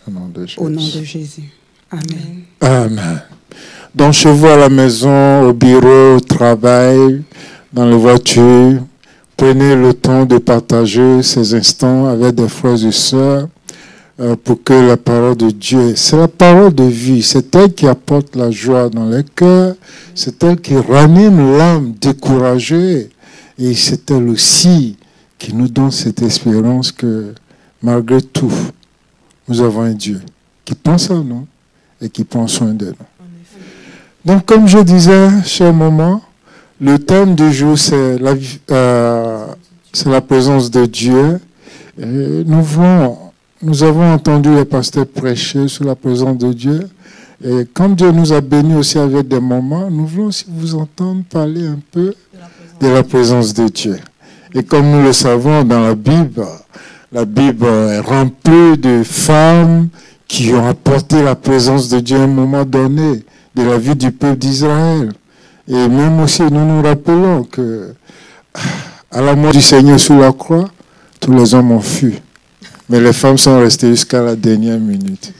Au nom de Jésus. Au nom de Jésus. Amen. Amen. Donc, chez vous à la maison, au bureau, au travail, dans les voitures, prenez le temps de partager ces instants avec des frères et sœurs pour que la parole de Dieu, c'est la parole de vie, c'est elle qui apporte la joie dans les cœurs, c'est elle qui ranime l'âme découragée et c'est elle aussi qui nous donne cette espérance que malgré tout, nous avons un Dieu qui pense à nous et qui prend soin de nous. Donc, comme je disais, chers mamans, le thème du jour, c'est la présence de Dieu. Et nous avons entendu les pasteurs prêcher sur la présence de Dieu. Et comme Dieu nous a bénis aussi avec des moments, nous voulons aussi vous entendre parler un peu de la présence de Dieu. Et comme nous le savons dans la Bible est remplie de femmes qui ont apporté la présence de Dieu à un moment donné de la vie du peuple d'Israël. Et même aussi, nous nous rappelons que à la mort du Seigneur sur la croix, tous les hommes ont fui. Mais les femmes sont restées jusqu'à la dernière minute.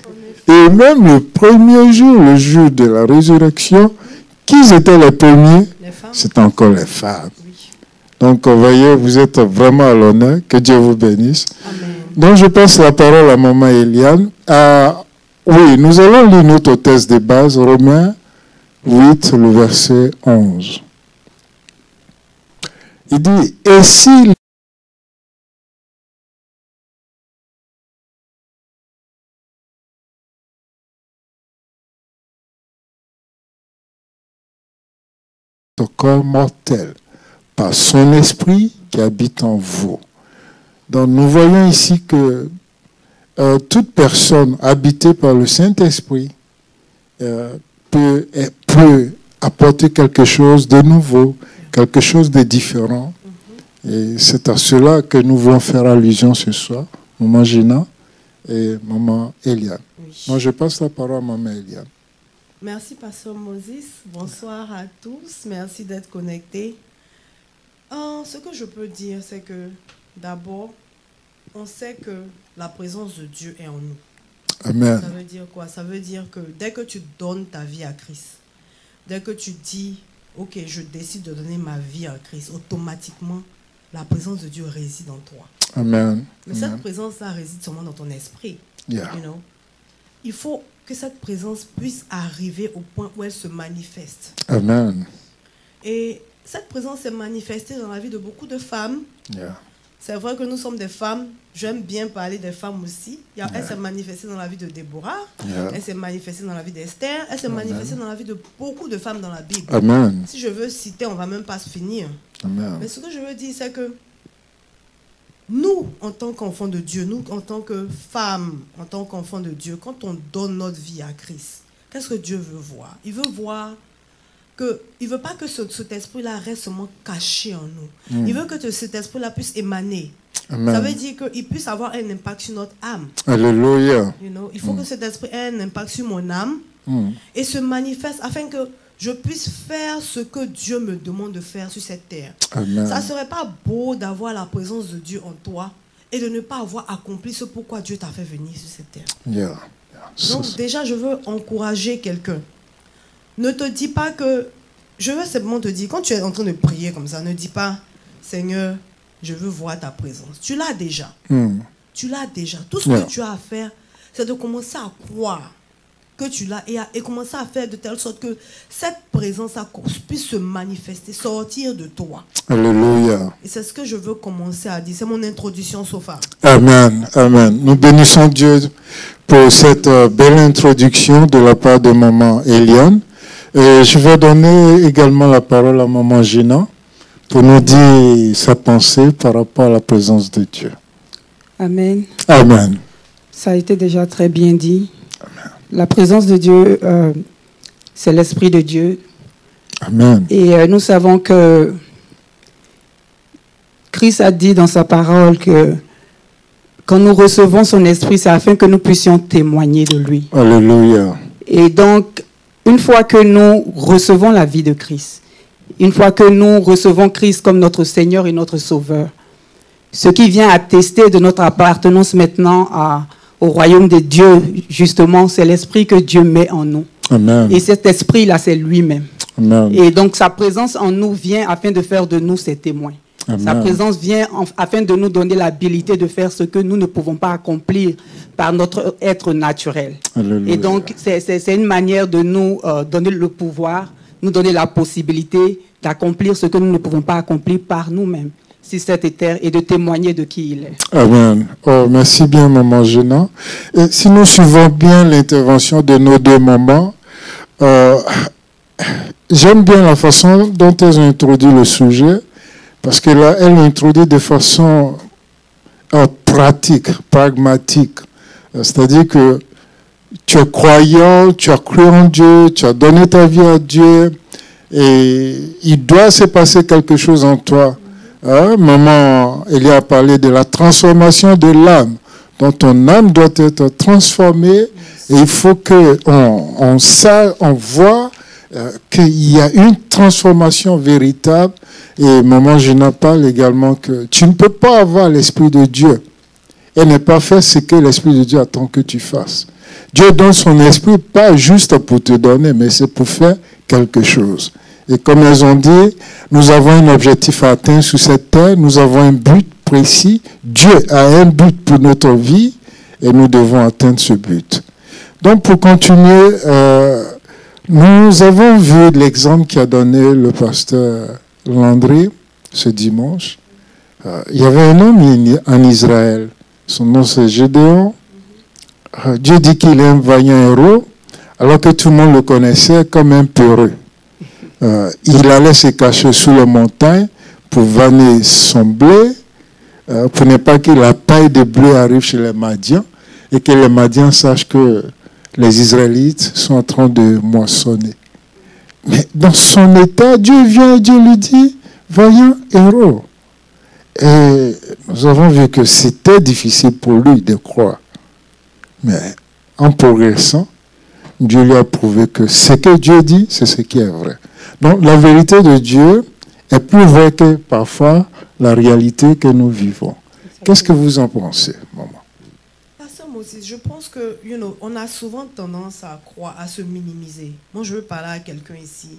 Et même le premier jour, le jour de la résurrection, qui étaient les premiers? C'est encore les femmes. Donc, vous voyez, vous êtes vraiment à l'honneur. Que Dieu vous bénisse. Amen. Donc, je passe la parole à Maman Eliane. Oui, nous allons lire notre texte de base, Romains 8, le verset 11. Il dit, et si le corps mortel par son esprit qui habite en vous. Donc nous voyons ici que toute personne habitée par le Saint-Esprit peut apporter quelque chose de nouveau, quelque chose de différent. Et c'est à cela que nous voulons faire allusion ce soir, Maman Gina et Maman Eliane. Oui. Moi, je passe la parole à Maman Eliane. Merci, Pasteur Moses. Bonsoir à tous. Merci d'être connectés. Ce que je peux dire, c'est que d'abord, on sait que la présence de Dieu est en nous. Amen. Ça veut dire quoi? Ça veut dire que dès que tu donnes ta vie à Christ, dès que tu dis, ok, je décide de donner ma vie à Christ, automatiquement, la présence de Dieu réside en toi. Amen. Mais cette présence-là réside seulement dans ton esprit. Yeah. You know? Il faut que cette présence puisse arriver au point où elle se manifeste. Amen. Et cette présence s'est manifestée dans la vie de beaucoup de femmes. Yeah. C'est vrai que nous sommes des femmes. J'aime bien parler des femmes aussi. Elle s'est manifestée dans la vie de Déborah. Yeah. Elle s'est manifestée dans la vie d'Esther. Elle s'est manifestée dans la vie de beaucoup de femmes dans la Bible. Amen. Si je veux citer, on ne va même pas se finir. Amen. Mais ce que je veux dire, c'est que nous, en tant qu'enfants de Dieu, nous, en tant que femmes, en tant qu'enfants de Dieu, quand on donne notre vie à Christ, qu'est-ce que Dieu veut voir? Il veut voir que, il ne veut pas que cet esprit-là reste seulement caché en nous. Il veut que cet esprit-là puisse émaner. Amen. Ça veut dire qu'il puisse avoir un impact sur notre âme. Alléluia. You know, il faut que cet esprit ait un impact sur mon âme et se manifeste afin que je puisse faire ce que Dieu me demande de faire sur cette terre. Amen. Ça ne serait pas beau d'avoir la présence de Dieu en toi et de ne pas avoir accompli ce pourquoi Dieu t'a fait venir sur cette terre. Yeah. Donc déjà, je veux encourager quelqu'un. Ne te dis pas que... Je veux simplement te dire, quand tu es en train de prier comme ça, ne dis pas, Seigneur, je veux voir ta présence. Tu l'as déjà. Tu l'as déjà. Tout ce que tu as à faire, c'est de commencer à croire que tu l'as et commencer à faire de telle sorte que cette présence puisse se manifester, sortir de toi. Alléluia. Et c'est ce que je veux commencer à dire. C'est mon introduction, Sofa. Amen. Amen. Nous bénissons Dieu pour cette belle introduction de la part de Maman Eliane. Et je vais donner également la parole à Maman Gina pour nous dire sa pensée par rapport à la présence de Dieu. Amen. Amen. Ça a été déjà très bien dit. Amen. La présence de Dieu, c'est l'Esprit de Dieu. Amen. Et nous savons que Christ a dit dans sa parole que quand nous recevons son Esprit, c'est afin que nous puissions témoigner de lui. Alléluia. Et donc, une fois que nous recevons la vie de Christ, une fois que nous recevons Christ comme notre Seigneur et notre Sauveur, ce qui vient attester de notre appartenance maintenant au royaume de Dieu, justement, c'est l'esprit que Dieu met en nous. Amen. Et cet esprit-là, c'est lui-même. Amen. Et donc, sa présence en nous vient afin de faire de nous ses témoins. Amen. Sa présence vient afin de nous donner l'habilité de faire ce que nous ne pouvons pas accomplir par notre être naturel. Alléluia. Et donc, c'est une manière de nous donner le pouvoir, nous donner la possibilité d'accomplir ce que nous ne pouvons pas accomplir par nous-mêmes sur cette terre et de témoigner de qui il est. Amen. Oh, merci bien, Maman Géna. Et si nous suivons bien l'intervention de nos deux mamans, j'aime bien la façon dont elles ont introduit le sujet, parce que là, elles l'ont introduit de façon pratique, pragmatique. C'est-à-dire que tu es croyant, tu as cru en Dieu, tu as donné ta vie à Dieu, et il doit se passer quelque chose en toi. Maman Elia a parlé de la transformation de l'âme. Donc ton âme doit être transformée, et il faut qu'on voit qu'il y a une transformation véritable. Et Maman Géna parle également que tu ne peux pas avoir l'Esprit de Dieu et ne pas faire ce que l'Esprit de Dieu attend que tu fasses. Dieu donne son Esprit pas juste pour te donner, mais c'est pour faire quelque chose. Et comme elles ont dit, nous avons un objectif à atteindre sur cette terre, nous avons un but précis. Dieu a un but pour notre vie et nous devons atteindre ce but. Donc pour continuer, nous avons vu l'exemple qu'a donné le pasteur Landry ce dimanche. Il y avait un homme en Israël, son nom c'est Gédéon. Dieu dit qu'il est un vaillant héros, alors que tout le monde le connaissait comme un peureux. Il allait se cacher sous les montagnes pour vanner son blé, pour ne pas que la paille de blé arrive chez les Madians et que les Madians sachent que les Israélites sont en train de moissonner. Mais dans son état, Dieu vient et Dieu lui dit, vaillant héros. Et nous avons vu que c'était difficile pour lui de croire. Mais en progressant, Dieu lui a prouvé que ce que Dieu dit, c'est ce qui est vrai. Donc la vérité de Dieu est plus vraie que parfois la réalité que nous vivons. Qu'est-ce que vous en pensez, maman? Pasteur Moses, je pense que, on a souvent tendance à croire, à se minimiser. Moi, je veux parler à quelqu'un ici.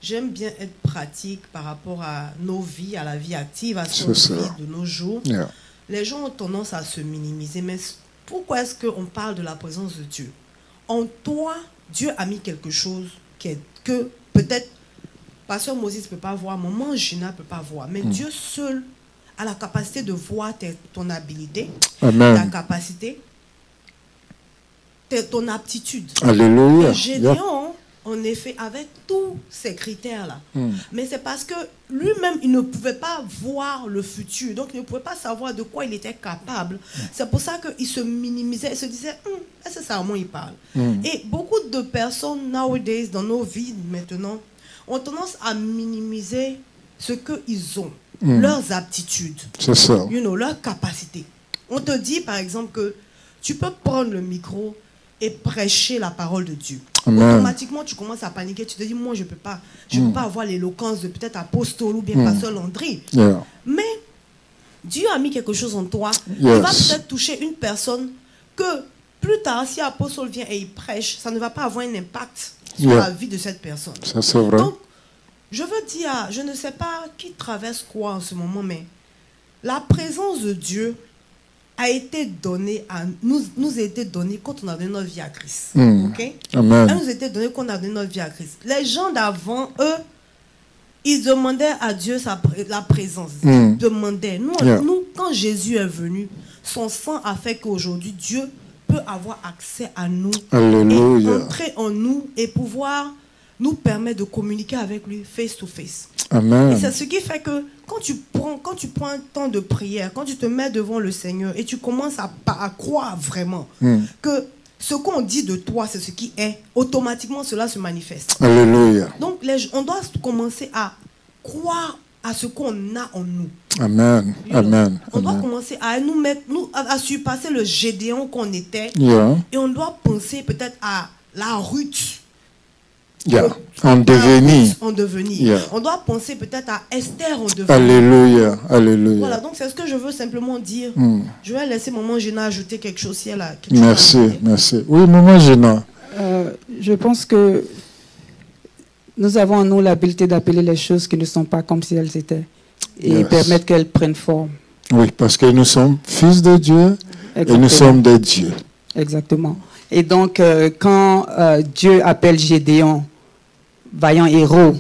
J'aime bien être pratique par rapport à nos vies, à la vie active, à ce vie de nos jours. Yeah. Les gens ont tendance à se minimiser, mais pourquoi est-ce qu'on parle de la présence de Dieu? En toi, Dieu a mis quelque chose que peut-être Pasteur Moses ne peut pas voir, Maman Géna ne peut pas voir, mais Dieu seul a la capacité de voir ton habilité, ta capacité, ton aptitude. Alléluia. Gédéon, en effet, avec tous ces critères-là. Mais c'est parce que lui-même, il ne pouvait pas voir le futur. Donc, il ne pouvait pas savoir de quoi il était capable. C'est pour ça qu'il se minimisait. Il se disait, est-ce que c'est à moi il parle? Et beaucoup de personnes, nowadays, dans nos vies maintenant, ont tendance à minimiser ce qu'ils ont, leurs aptitudes, leurs capacités. On te dit, par exemple, que tu peux prendre le micro et prêcher la parole de Dieu. Amen. Automatiquement, tu commences à paniquer. Tu te dis, moi, je ne peux pas avoir l'éloquence de peut-être apostole ou bien pasteur Landry. Yeah. Mais Dieu a mis quelque chose en toi. Il va peut-être toucher une personne que plus tard, si apostole vient et il prêche, ça ne va pas avoir un impact sur la vie de cette personne. Ça, c'est vrai. Donc, je veux dire, je ne sais pas qui traverse quoi en ce moment, mais la présence de Dieu a été donnée nous a été donnée quand on a donné notre vie à Christ. Okay? Amen. Elle nous a été donnée quand on a donné notre vie à Christ. Les gens d'avant, eux, ils demandaient à Dieu la présence. Ils demandaient. Nous, quand Jésus est venu, son sang a fait qu'aujourd'hui, Dieu peut avoir accès à nous. Alléluia. Et entrer en nous et pouvoir nous permettre de communiquer avec lui face to face. Amen. Et c'est ce qui fait que quand tu prends un temps de prière, quand tu te mets devant le Seigneur et tu commences à croire vraiment que ce qu'on dit de toi, c'est ce qui est, automatiquement cela se manifeste. Alléluia. Donc on doit commencer à croire à ce qu'on a en nous. Amen. Amen. On doit commencer à à surpasser le Gédéon qu'on était. Et on doit penser peut-être à la Ruth. Yeah. En devenir. En devenir. Yeah. On doit penser peut-être à Esther en devenir. Alléluia. Alléluia. Voilà, donc c'est ce que je veux simplement dire. Je vais laisser Maman Géna ajouter quelque chose si elle a quelque Merci, chose à ajouter. merci. Oui, Maman Géna. Je pense que nous avons en nous l'habileté d'appeler les choses qui ne sont pas comme si elles étaient et Yes. permettre qu'elles prennent forme. Oui, parce que nous sommes fils de Dieu et Exactement. nous sommes des dieux. Exactement. Et donc, quand Dieu appelle Gédéon vaillant héros,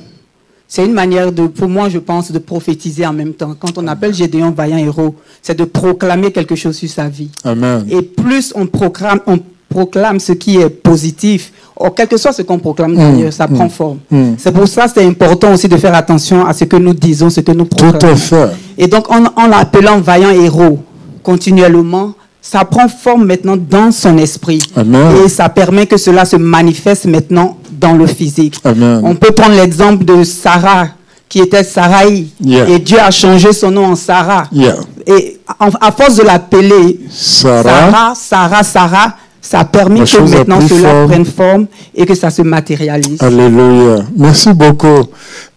c'est une manière de, pour moi, je pense, de prophétiser en même temps. Quand on appelle Gédéon vaillant héros, c'est de proclamer quelque chose sur sa vie. Amen. Et plus on proclame ce qui est positif, ou quel que soit ce qu'on proclame d'ailleurs, ça prend forme. C'est pour ça que c'est important aussi de faire attention à ce que nous disons, ce que nous proclamons. Tout à fait. Et donc, en l'appelant vaillant héros continuellement, ça prend forme maintenant dans son esprit. Amen. Et ça permet que cela se manifeste maintenant dans le physique. Amen. On peut prendre l'exemple de Sarah, qui était Sarai. Yeah. Et Dieu a changé son nom en Sarah. Yeah. Et à force de l'appeler Sarah. Sarah, ça a permis La que chose a maintenant pris cela forme. prenne forme et que ça se matérialise. Alléluia. Merci beaucoup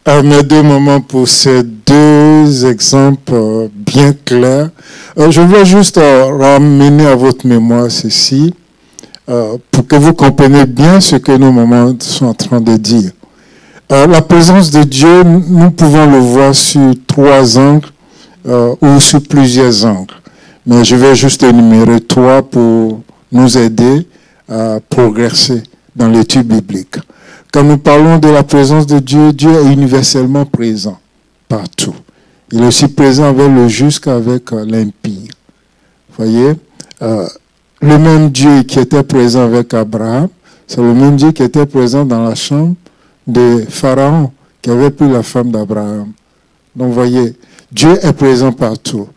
à mes deux mamans pour ces deux exemples bien clairs. Je voulais juste ramener à votre mémoire ceci pour que vous compreniez bien ce que nos mamans sont en train de dire. La présence de Dieu, nous pouvons le voir sur 3 angles ou sur plusieurs angles. Mais je vais juste énumérer 3 pour nous aider à progresser dans l'étude biblique. Quand nous parlons de la présence de Dieu, Dieu est universellement présent partout. Il est aussi présent avec le juste qu'avec l'impie. Voyez, le même Dieu qui était présent avec Abraham, c'est le même Dieu qui était présent dans la chambre de Pharaon, qui avait pris la femme d'Abraham. Donc, voyez, Dieu est présent partout.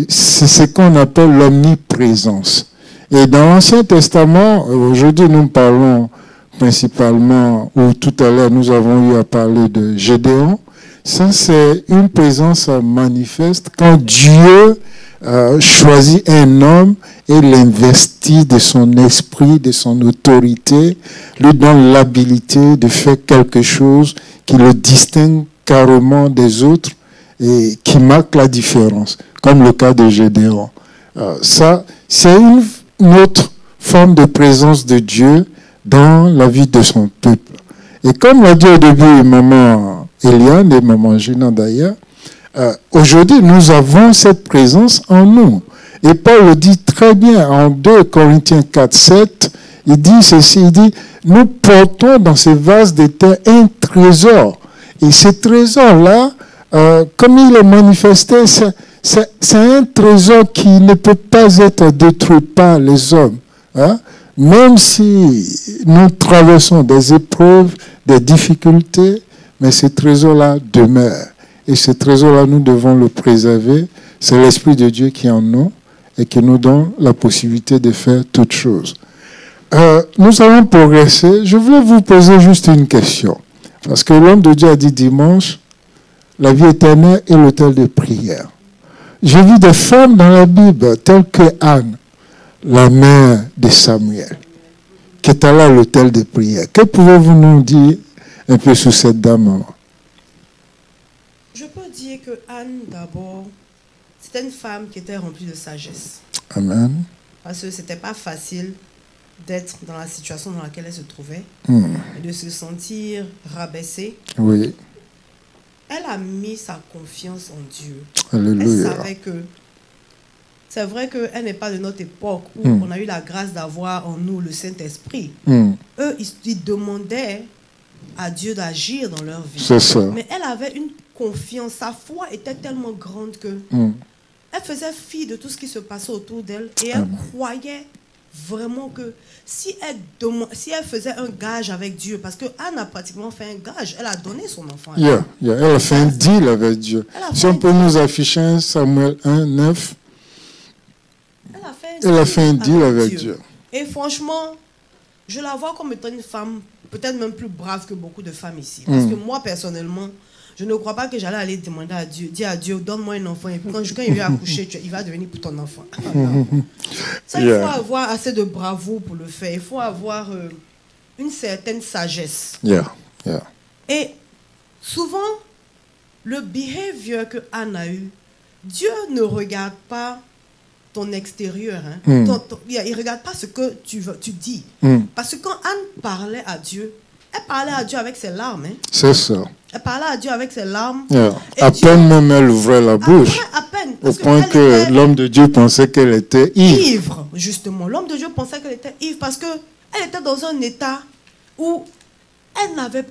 C'est ce qu'on appelle l'omniprésence. Et dans l'Ancien Testament, aujourd'hui nous parlons principalement, ou tout à l'heure nous avons eu à parler de Gédéon. Ça, c'est une présence manifeste quand Dieu choisit un homme et l'investit de son esprit, de son autorité, lui donne l'habilité de faire quelque chose qui le distingue carrément des autres et qui marque la différence, comme le cas de Gédéon. Ça, c'est une autre forme de présence de Dieu dans la vie de son peuple. Et comme l'a dit au début maman Eliane et maman Gina d'ailleurs, aujourd'hui nous avons cette présence en nous. Et Paul le dit très bien en 2 Corinthiens 4, 7, il dit ceci, il dit, nous portons dans ces vases de terre un trésor. Et ce trésor-là, comme il est manifesté, c'est un trésor qui ne peut pas être détruit par les hommes. Hein? Même si nous traversons des épreuves, des difficultés, mais ce trésor-là demeure. Et ce trésor-là, nous devons le préserver. C'est l'Esprit de Dieu qui est en nous et qui nous donne la possibilité de faire toutes choses. Nous allons progresser. Je voulais vous poser juste une question. Parce que l'homme de Dieu a dit dimanche, la vie éternelle est l'autel de prière. J'ai vu des femmes dans la Bible, telles que Anne, la mère de Samuel, qui est allée à l'autel de prière. Que pouvez-vous nous dire un peu sur cette dame? Je peux dire que Anne, d'abord, c'était une femme qui était remplie de sagesse. Amen. Parce que ce n'était pas facile d'être dans la situation dans laquelle elle se trouvait, et de se sentir rabaissée. Oui. Elle a mis sa confiance en Dieu. Alléluia. Elle savait que c'est vrai qu'elle n'est pas de notre époque où on a eu la grâce d'avoir en nous le Saint-Esprit. Eux, ils demandaient à Dieu d'agir dans leur vie. C'est ça. Mais elle avait une confiance. Sa foi était tellement grande que elle faisait fi de tout ce qui se passait autour d'elle et elle croyait vraiment que si elle faisait un gage avec Dieu, parce que Anne a pratiquement fait un gage, elle a donné son enfant à Dieu. Elle a fait un deal avec Dieu. Si on peut nous afficher un Samuel 1, 9, elle a fait un deal avec Dieu. Et franchement, je la vois comme étant une femme peut-être même plus brave que beaucoup de femmes ici. Parce que moi, personnellement, je ne crois pas que j'allais aller demander à Dieu, dire à Dieu, donne-moi un enfant, et puis quand il va accoucher, il va devenir pour ton enfant. Ça, il faut avoir assez de bravoure pour le faire. Il faut avoir une certaine sagesse. Yeah. Et souvent, le behavior que Anne a eu, Dieu ne regarde pas ton extérieur. Hein. Il ne regarde pas ce que tu dis. Parce que quand Anne parlait à Dieu, elle parlait à Dieu avec ses larmes. Hein. C'est ça. Elle parlait à Dieu avec ses larmes. Yeah. Et À Dieu, peine même elle ouvrait la bouche. à peine, Au parce point qu'elle que était l'homme de Dieu pensait qu'elle était ivre. ivre, justement. L'homme de Dieu pensait qu'elle était ivre parce qu'elle était dans un état où elle n'avait...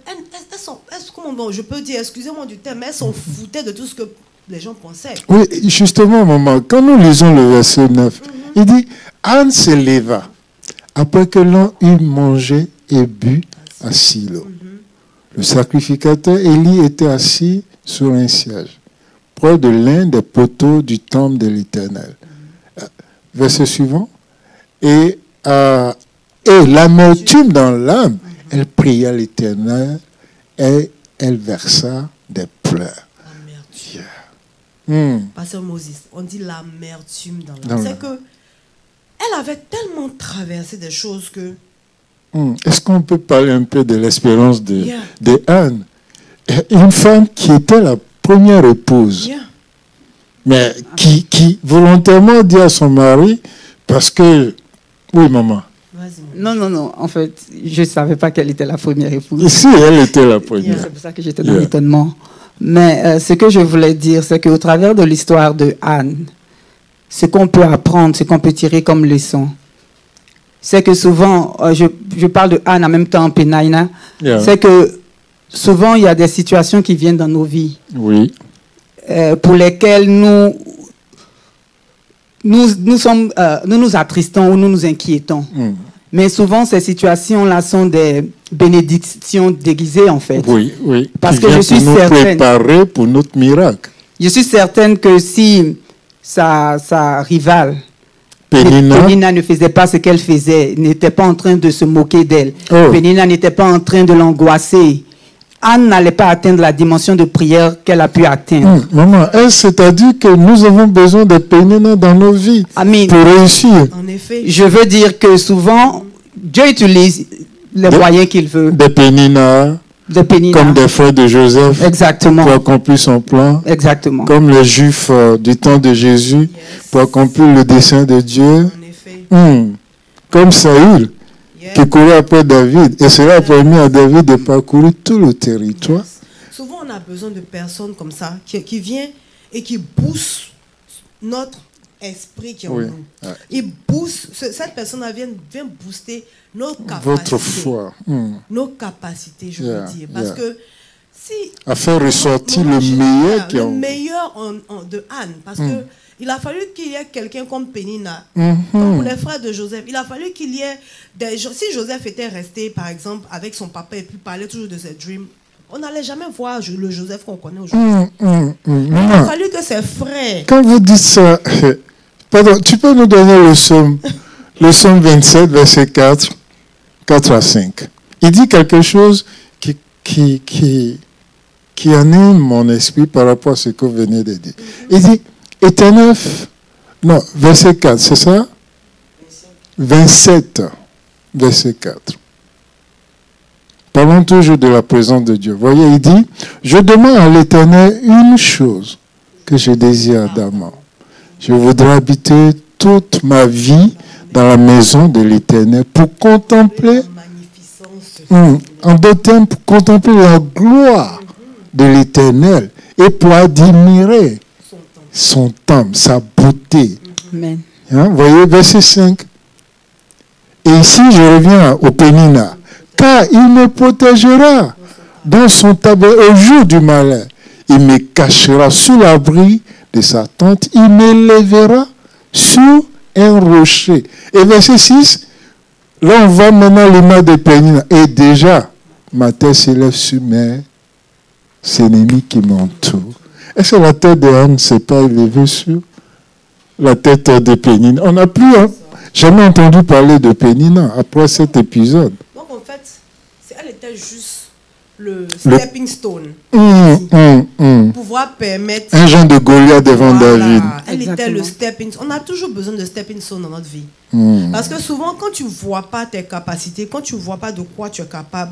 Comment je peux dire, excusez-moi du terme, mais elle s'en foutait de tout ce que les gens pensaient. Oui, justement, maman, quand nous lisons le verset 9, il dit, Anne se leva après que l'on eut mangé et bu à Silo. Le sacrificateur Élie était assis sur un siège, près de l'un des poteaux du temple de l'Éternel. Verset suivant. Et l'amertume dans l'âme, elle pria l'Éternel et elle versa des pleurs. L'amertume. Pasteur Moses, on dit l'amertume dans l'âme. C'est que elle avait tellement traversé des choses que... Est-ce qu'on peut parler un peu de l'expérience de Anne? Une femme qui était la première épouse, mais qui volontairement dit à son mari, parce que... Oui, maman. Non. En fait, je ne savais pas qu'elle était la première épouse. Ici, elle était la première. C'est pour ça que j'étais dans l'étonnement. Mais ce que je voulais dire, c'est qu'au travers de l'histoire de Anne, ce qu'on peut apprendre, ce qu'on peut tirer comme leçon, c'est que souvent, je parle de Anne en même temps, Pénaïna, c'est que souvent, il y a des situations qui viennent dans nos vies, pour lesquelles nous nous attristons ou nous nous inquiétons. Mais souvent, ces situations-là sont des bénédictions déguisées, en fait. Oui. Parce que je suis certaine... préparer pour notre miracle. Je suis certaine que si sa rivale, Pénina ne faisait pas ce qu'elle faisait, n'était pas en train de se moquer d'elle, Pénina n'était pas en train de l'angoisser, Anne n'allait pas atteindre la dimension de prière qu'elle a pu atteindre. Maman, c'est-à-dire que nous avons besoin de Pénina dans nos vies pour réussir. En effet. Je veux dire que souvent, Dieu utilise les moyens qu'il veut. Des Pénina. Comme des frères de Joseph. Exactement. Pour accomplir son plan. Exactement. Comme les Juifs du temps de Jésus pour accomplir le dessein de Dieu. En effet. Comme Saül qui courait après David. Et cela a permis à David de parcourir tout le territoire. Souvent, on a besoin de personnes comme ça qui viennent et qui boostent notre esprit qui est en nous. Il booste, cette personne-là vient booster nos capacités. Votre foi. Nos capacités, je veux dire. Parce que si... À faire ressortir le meilleur qui est en nous. Le meilleur de Anne. Parce que il a fallu qu'il y ait quelqu'un comme Pénina, comme pour les frères de Joseph. Il a fallu qu'il y ait des gens. Si Joseph était resté, par exemple, avec son papa et puis parlait toujours de ses dreams, on n'allait jamais voir le Joseph qu'on connaît aujourd'hui. Il a fallu que ses frères... Quand vous dites ça, pardon, tu peux nous donner le psaume 27, verset 4 à 5. Il dit quelque chose qui anime mon esprit par rapport à ce que vous venez de dire. Il dit, Éternel, non, verset 4, c'est ça? 27, verset 4. Parlons toujours de la présence de Dieu. Voyez, il dit, je demande à l'Éternel une chose que je désire ardemment. Je voudrais habiter toute ma vie dans la maison de l'Éternel pour contempler, en d'autres termes, pour contempler la gloire de l'Éternel et pour admirer son temple, sa beauté. Amen. Voyez, verset 5. Et ici, je reviens au Pénina. Car il me protégera dans son tabernacle au jour du malheur. Il me cachera sous l'abri de sa tente. Il m'élèvera sur un rocher. Et verset 6, là on voit maintenant l'image de Pénina. Et déjà, ma tête s'élève sur mes ennemis qui m'entourent. Est-ce que la tête de Anne ne s'est pas élevée sur la tête de Pénina? On n'a plus jamais entendu parler de Pénina après cet épisode. Donc en fait, elle était juste le stepping stone. Pouvoir permettre... Un genre de Goliath devant David. Elle était le stepping stone. On a toujours besoin de stepping stone dans notre vie. Parce que souvent, quand tu ne vois pas tes capacités, quand tu ne vois pas de quoi tu es capable,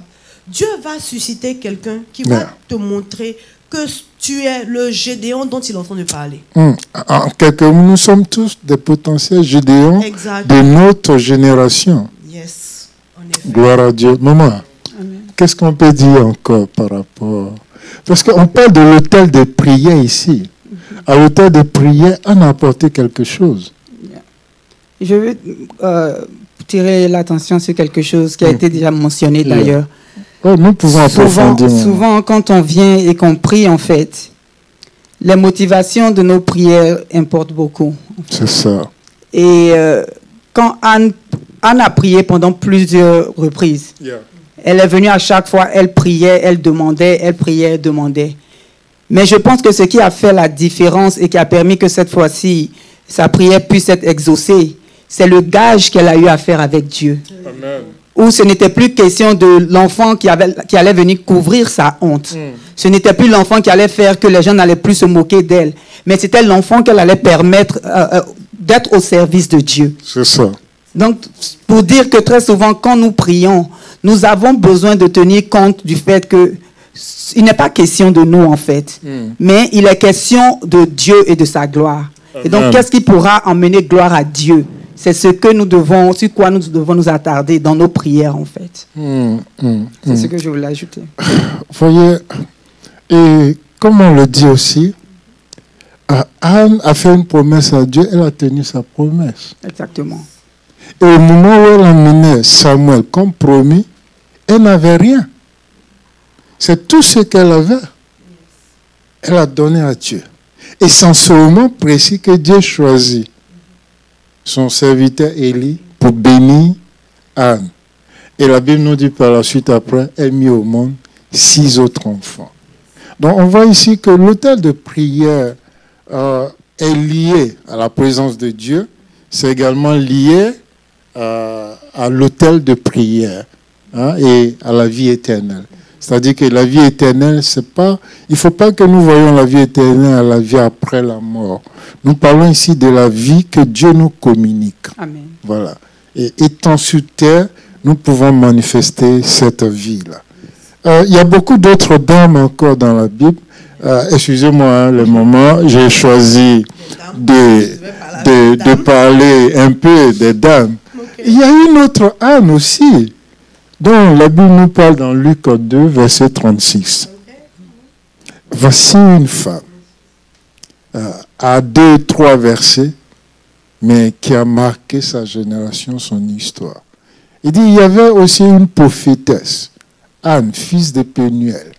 Dieu va susciter quelqu'un qui va te montrer que tu es le Gédéon dont il est en train de parler. En quelque sorte, nous sommes tous des potentiels Gédéons de notre génération. Yes, en effet. Gloire à Dieu. Maman, qu'est-ce qu'on peut dire encore par rapport... Parce qu'on parle de l'autel de prière ici. À l'autel de prière, on a apporté quelque chose. Je veux tirer l'attention sur quelque chose qui a été déjà mentionné d'ailleurs. Oh, nous pouvons approfondir. Souvent, quand on vient et qu'on prie, en fait, les motivations de nos prières importent beaucoup. C'est ça. Et quand Anne a prié pendant plusieurs reprises, elle est venue à chaque fois, elle priait, elle demandait, elle priait, elle demandait. Mais je pense que ce qui a fait la différence et qui a permis que cette fois-ci, sa prière puisse être exaucée, c'est le gage qu'elle a eu à faire avec Dieu. Amen. Où ce n'était plus question de l'enfant qui allait venir couvrir sa honte. Ce n'était plus l'enfant qui allait faire que les gens n'allaient plus se moquer d'elle. Mais c'était l'enfant qu'elle allait permettre d'être au service de Dieu. C'est ça. Donc, pour dire que très souvent, quand nous prions, nous avons besoin de tenir compte du fait que il n'est pas question de nous, en fait. Mais il est question de Dieu et de sa gloire. Et donc, qu'est-ce qui pourra emmener gloire à Dieu? C'est ce que nous devons, sur quoi nous devons nous attarder dans nos prières, en fait. C'est ce que je voulais ajouter. Voyez, et comme on le dit aussi, Anne a fait une promesse à Dieu, elle a tenu sa promesse. Exactement. Et au moment où elle emmenait Samuel comme promis, elle n'avait rien. C'est tout ce qu'elle avait. Elle a donné à Dieu. Et c'est ce moment précis que Dieu choisit son serviteur Élie pour bénir Anne. Et la Bible nous dit par la suite après, elle mit au monde 6 autres enfants. Donc on voit ici que l'autel de prière est lié à la présence de Dieu. C'est également lié à l'autel de prière et à la vie éternelle. C'est-à-dire que la vie éternelle, c'est pas... Il ne faut pas que nous voyions la vie éternelle à la vie après la mort. Nous parlons ici de la vie que Dieu nous communique. Amen. Voilà. Et étant sur terre, nous pouvons manifester cette vie-là. Il y a beaucoup d'autres dames encore dans la Bible. Excusez-moi le moment, j'ai choisi de parler un peu des dames. Okay. Il y a une autre Anne aussi, dont la Bible nous parle dans Luc 2, verset 36. Voici une femme, à 2-3 versets, mais qui a marqué sa génération, son histoire. Il dit, il y avait aussi une prophétesse, Anne, fils de Pénuel,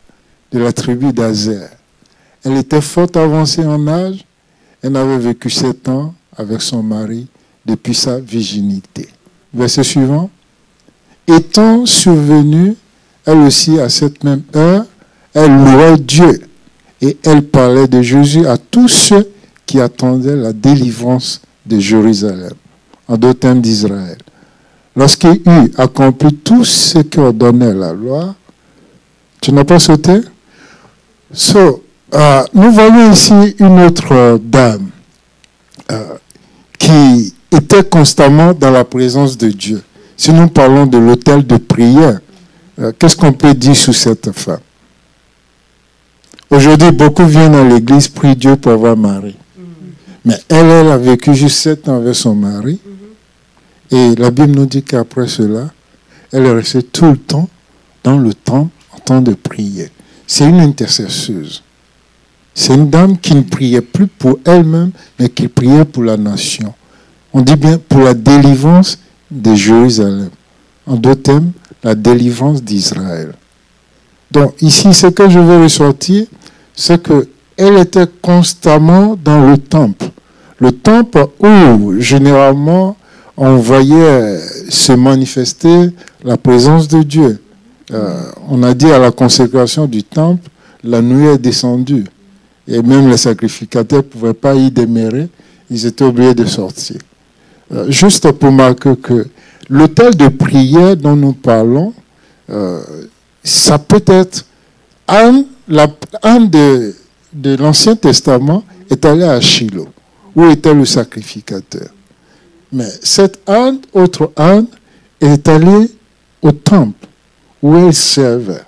de la tribu d'Azer. Elle était fort avancée en âge, elle avait vécu 7 ans avec son mari depuis sa virginité. Verset suivant. Étant survenue, elle aussi à cette même heure, elle louait Dieu et elle parlait de Jésus à tous ceux qui attendaient la délivrance de Jérusalem, en d'autres termes d'Israël. Lorsqu'il eut accompli tout ce qu'ordonnait la loi, tu n'as pas sauté? Nous voyons ici une autre dame qui était constamment dans la présence de Dieu. Si nous parlons de l'autel de prière, qu'est-ce qu'on peut dire sur cette femme? Aujourd'hui, beaucoup viennent à l'église, prient Dieu pour avoir mari. Mais elle a vécu juste 7 ans avec son mari. Et la Bible nous dit qu'après cela, elle est restée tout le temps dans le temple en train de prier. C'est une intercesseuse. C'est une dame qui ne priait plus pour elle-même, mais qui priait pour la nation. On dit bien pour la délivrance de Jérusalem. En d'autres termes, la délivrance d'Israël. Donc ici, ce que je veux ressortir, c'est qu'elle était constamment dans le temple. Le temple où, généralement, on voyait se manifester la présence de Dieu. On a dit à la consécration du temple, la nuée est descendue. Et même les sacrificateurs ne pouvaient pas y demeurer. Ils étaient obligés de sortir. Juste pour marquer que l'autel de prière dont nous parlons, ça peut être Anne de l'Ancien Testament est allée à Shiloh, où était le sacrificateur. Mais cette Anne, autre Anne, est allée au temple, où elle servait.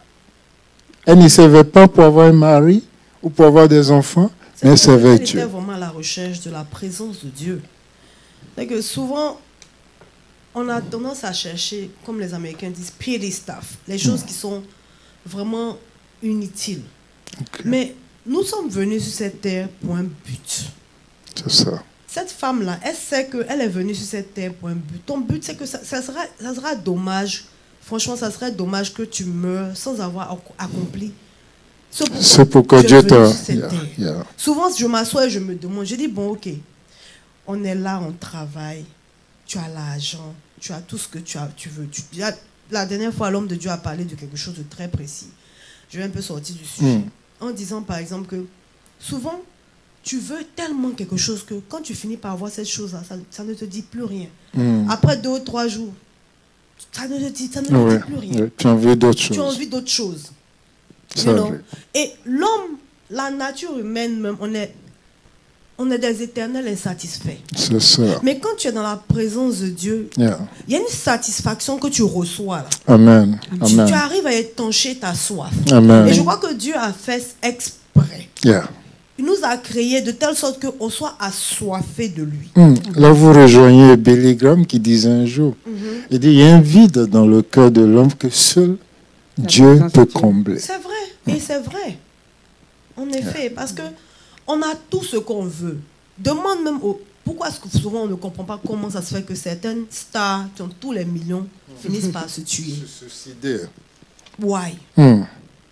Elle ne servait pas pour avoir un mari ou pour avoir des enfants, mais elle servait Dieu. Elle était vraiment à la recherche de la présence de Dieu. C'est que souvent, on a tendance à chercher, comme les Américains disent, petty stuff, les choses qui sont vraiment inutiles. Okay. Mais nous sommes venus sur cette terre pour un but. C'est ça. Cette femme-là, elle sait qu'elle est venue sur cette terre pour un but. Ton but, c'est que ça sera dommage. Franchement, ça serait dommage que tu meurs sans avoir accompli. C'est pourquoi Dieu t'a... Souvent, je m'assois et je me demande, je dis, bon, ok, on est là, on travaille, tu as l'argent, tu as tout ce que tu veux. La dernière fois, l'homme de Dieu a parlé de quelque chose de très précis. Je vais un peu sortir du sujet. En disant, par exemple, que souvent, tu veux tellement quelque chose que quand tu finis par avoir cette chose-là, ça ne te dit plus rien. Après 2 ou 3 jours, ça ne te dit plus rien. Tu as envie d'autre chose. Tu as envie d'autre chose. Et l'homme, la nature humaine même, on est des éternels insatisfaits. C'est ça. Mais quand tu es dans la présence de Dieu, il y a une satisfaction que tu reçois là. Amen. Tu arrives à étancher ta soif. Amen. Et je crois que Dieu a fait exprès. Il nous a créés de telle sorte qu'on soit assoiffé de lui. Là, vous rejoignez Billy Graham qui disait un jour, il dit, il y a un vide dans le cœur de l'homme que seul Dieu peut combler. C'est vrai, et c'est vrai. En effet, parce que on a tout ce qu'on veut. Demande même pourquoi est-ce que souvent on ne comprend pas comment ça se fait que certaines stars qui ont tous les millions finissent par se tuer. Se suicider. Why?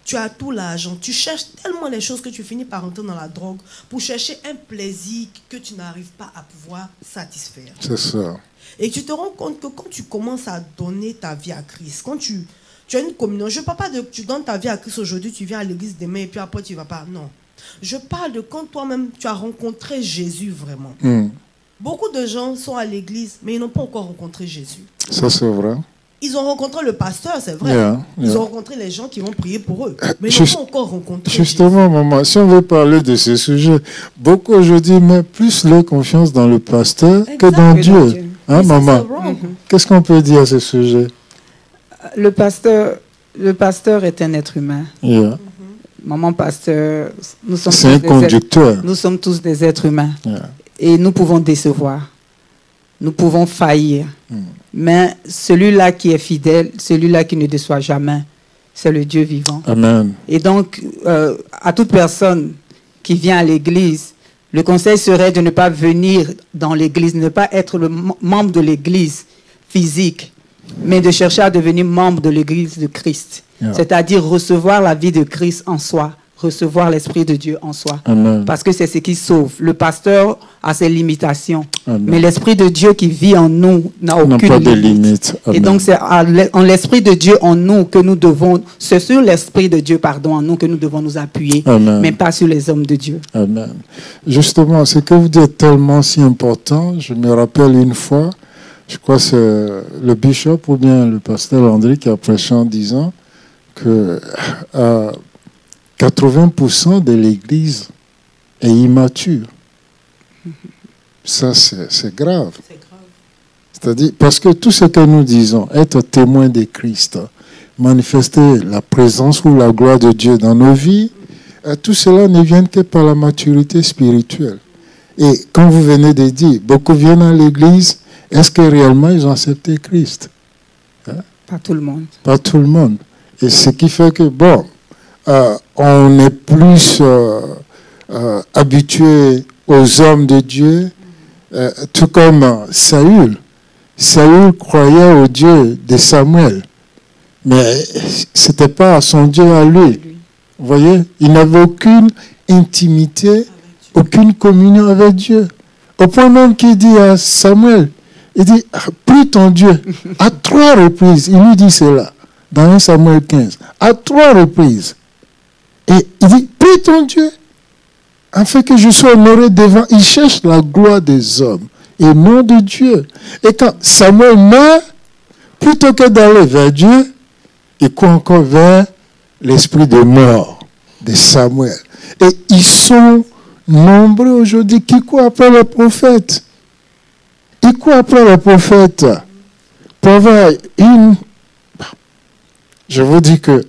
Tu as tout l'argent, tu cherches tellement les choses que tu finis par rentrer dans la drogue pour chercher un plaisir que tu n'arrives pas à pouvoir satisfaire. C'est ça. Et tu te rends compte que quand tu commences à donner ta vie à Christ, quand tu as une communion, je ne parle pas de tu donnes ta vie à Christ aujourd'hui, tu viens à l'église demain et puis après tu ne vas pas. Non. Je parle de quand toi-même tu as rencontré Jésus vraiment. Beaucoup de gens sont à l'église, mais ils n'ont pas encore rencontré Jésus. Ça, c'est vrai. Ils ont rencontré le pasteur, c'est vrai. Ils ont rencontré les gens qui vont prier pour eux. Mais ils n'ont pas encore rencontré justement, Jésus. maman, si on veut parler de ce sujet, beaucoup aujourd'hui mettent plus leur confiance dans le pasteur que dans Dieu. Hein, maman? Qu'est-ce qu'on peut dire à ce sujet? Le pasteur est un être humain. Maman pasteur, nous sommes c'est un conducteur. Nous sommes tous des êtres humains. Et nous pouvons décevoir. Nous pouvons faillir. Mais celui-là qui est fidèle, celui-là qui ne déçoit jamais, c'est le Dieu vivant. Amen. Et donc, à toute personne qui vient à l'église, le conseil serait de ne pas venir dans l'église, ne pas être le membre de l'église physique, mais de chercher à devenir membre de l'église de Christ. C'est-à-dire recevoir la vie de Christ en soi, recevoir l'Esprit de Dieu en soi. Amen. Parce que c'est ce qui sauve. Le pasteur a ses limitations. Amen. Mais l'Esprit de Dieu qui vit en nous n'a aucune limite. Et donc c'est en l'Esprit de Dieu en nous que nous devons, c'est sur l'Esprit de Dieu, pardon, en nous que nous devons nous appuyer, Amen. Mais pas sur les hommes de Dieu. Amen. Justement, ce que vous dites tellement si important, je me rappelle une fois, je crois que c'est le bishop ou bien le pasteur André qui a prêché en disant que 80% de l'Église est immature. Ça, c'est grave. C'est-à-dire, parce que tout ce que nous disons, être témoin de Christ, manifester la présence ou la gloire de Dieu dans nos vies, tout cela ne vient que par la maturité spirituelle. Et quand vous venez de dire, beaucoup viennent à l'Église, est-ce que réellement ils ont accepté Christ? Pas tout le monde. Pas tout le monde. Et ce qui fait que, bon, on est plus habitué aux hommes de Dieu, tout comme Saül. Saül croyait au Dieu de Samuel, mais ce n'était pas son Dieu à lui. Vous voyez, il n'avait aucune intimité, aucune communion avec Dieu. Au point même qu'il dit à Samuel, il dit, prie ton Dieu. À 3 reprises, il lui dit cela, dans 1 Samuel 15, à 3 reprises. Et il dit, prie ton Dieu, afin que je sois honoré devant. Il cherche la gloire des hommes et non de Dieu. Et quand Samuel meurt, plutôt que d'aller vers Dieu, il court encore vers l'esprit de mort de Samuel. Et ils sont nombreux aujourd'hui qui courent après les prophètes. Ils courent après les prophètes pour avoir je vous dis que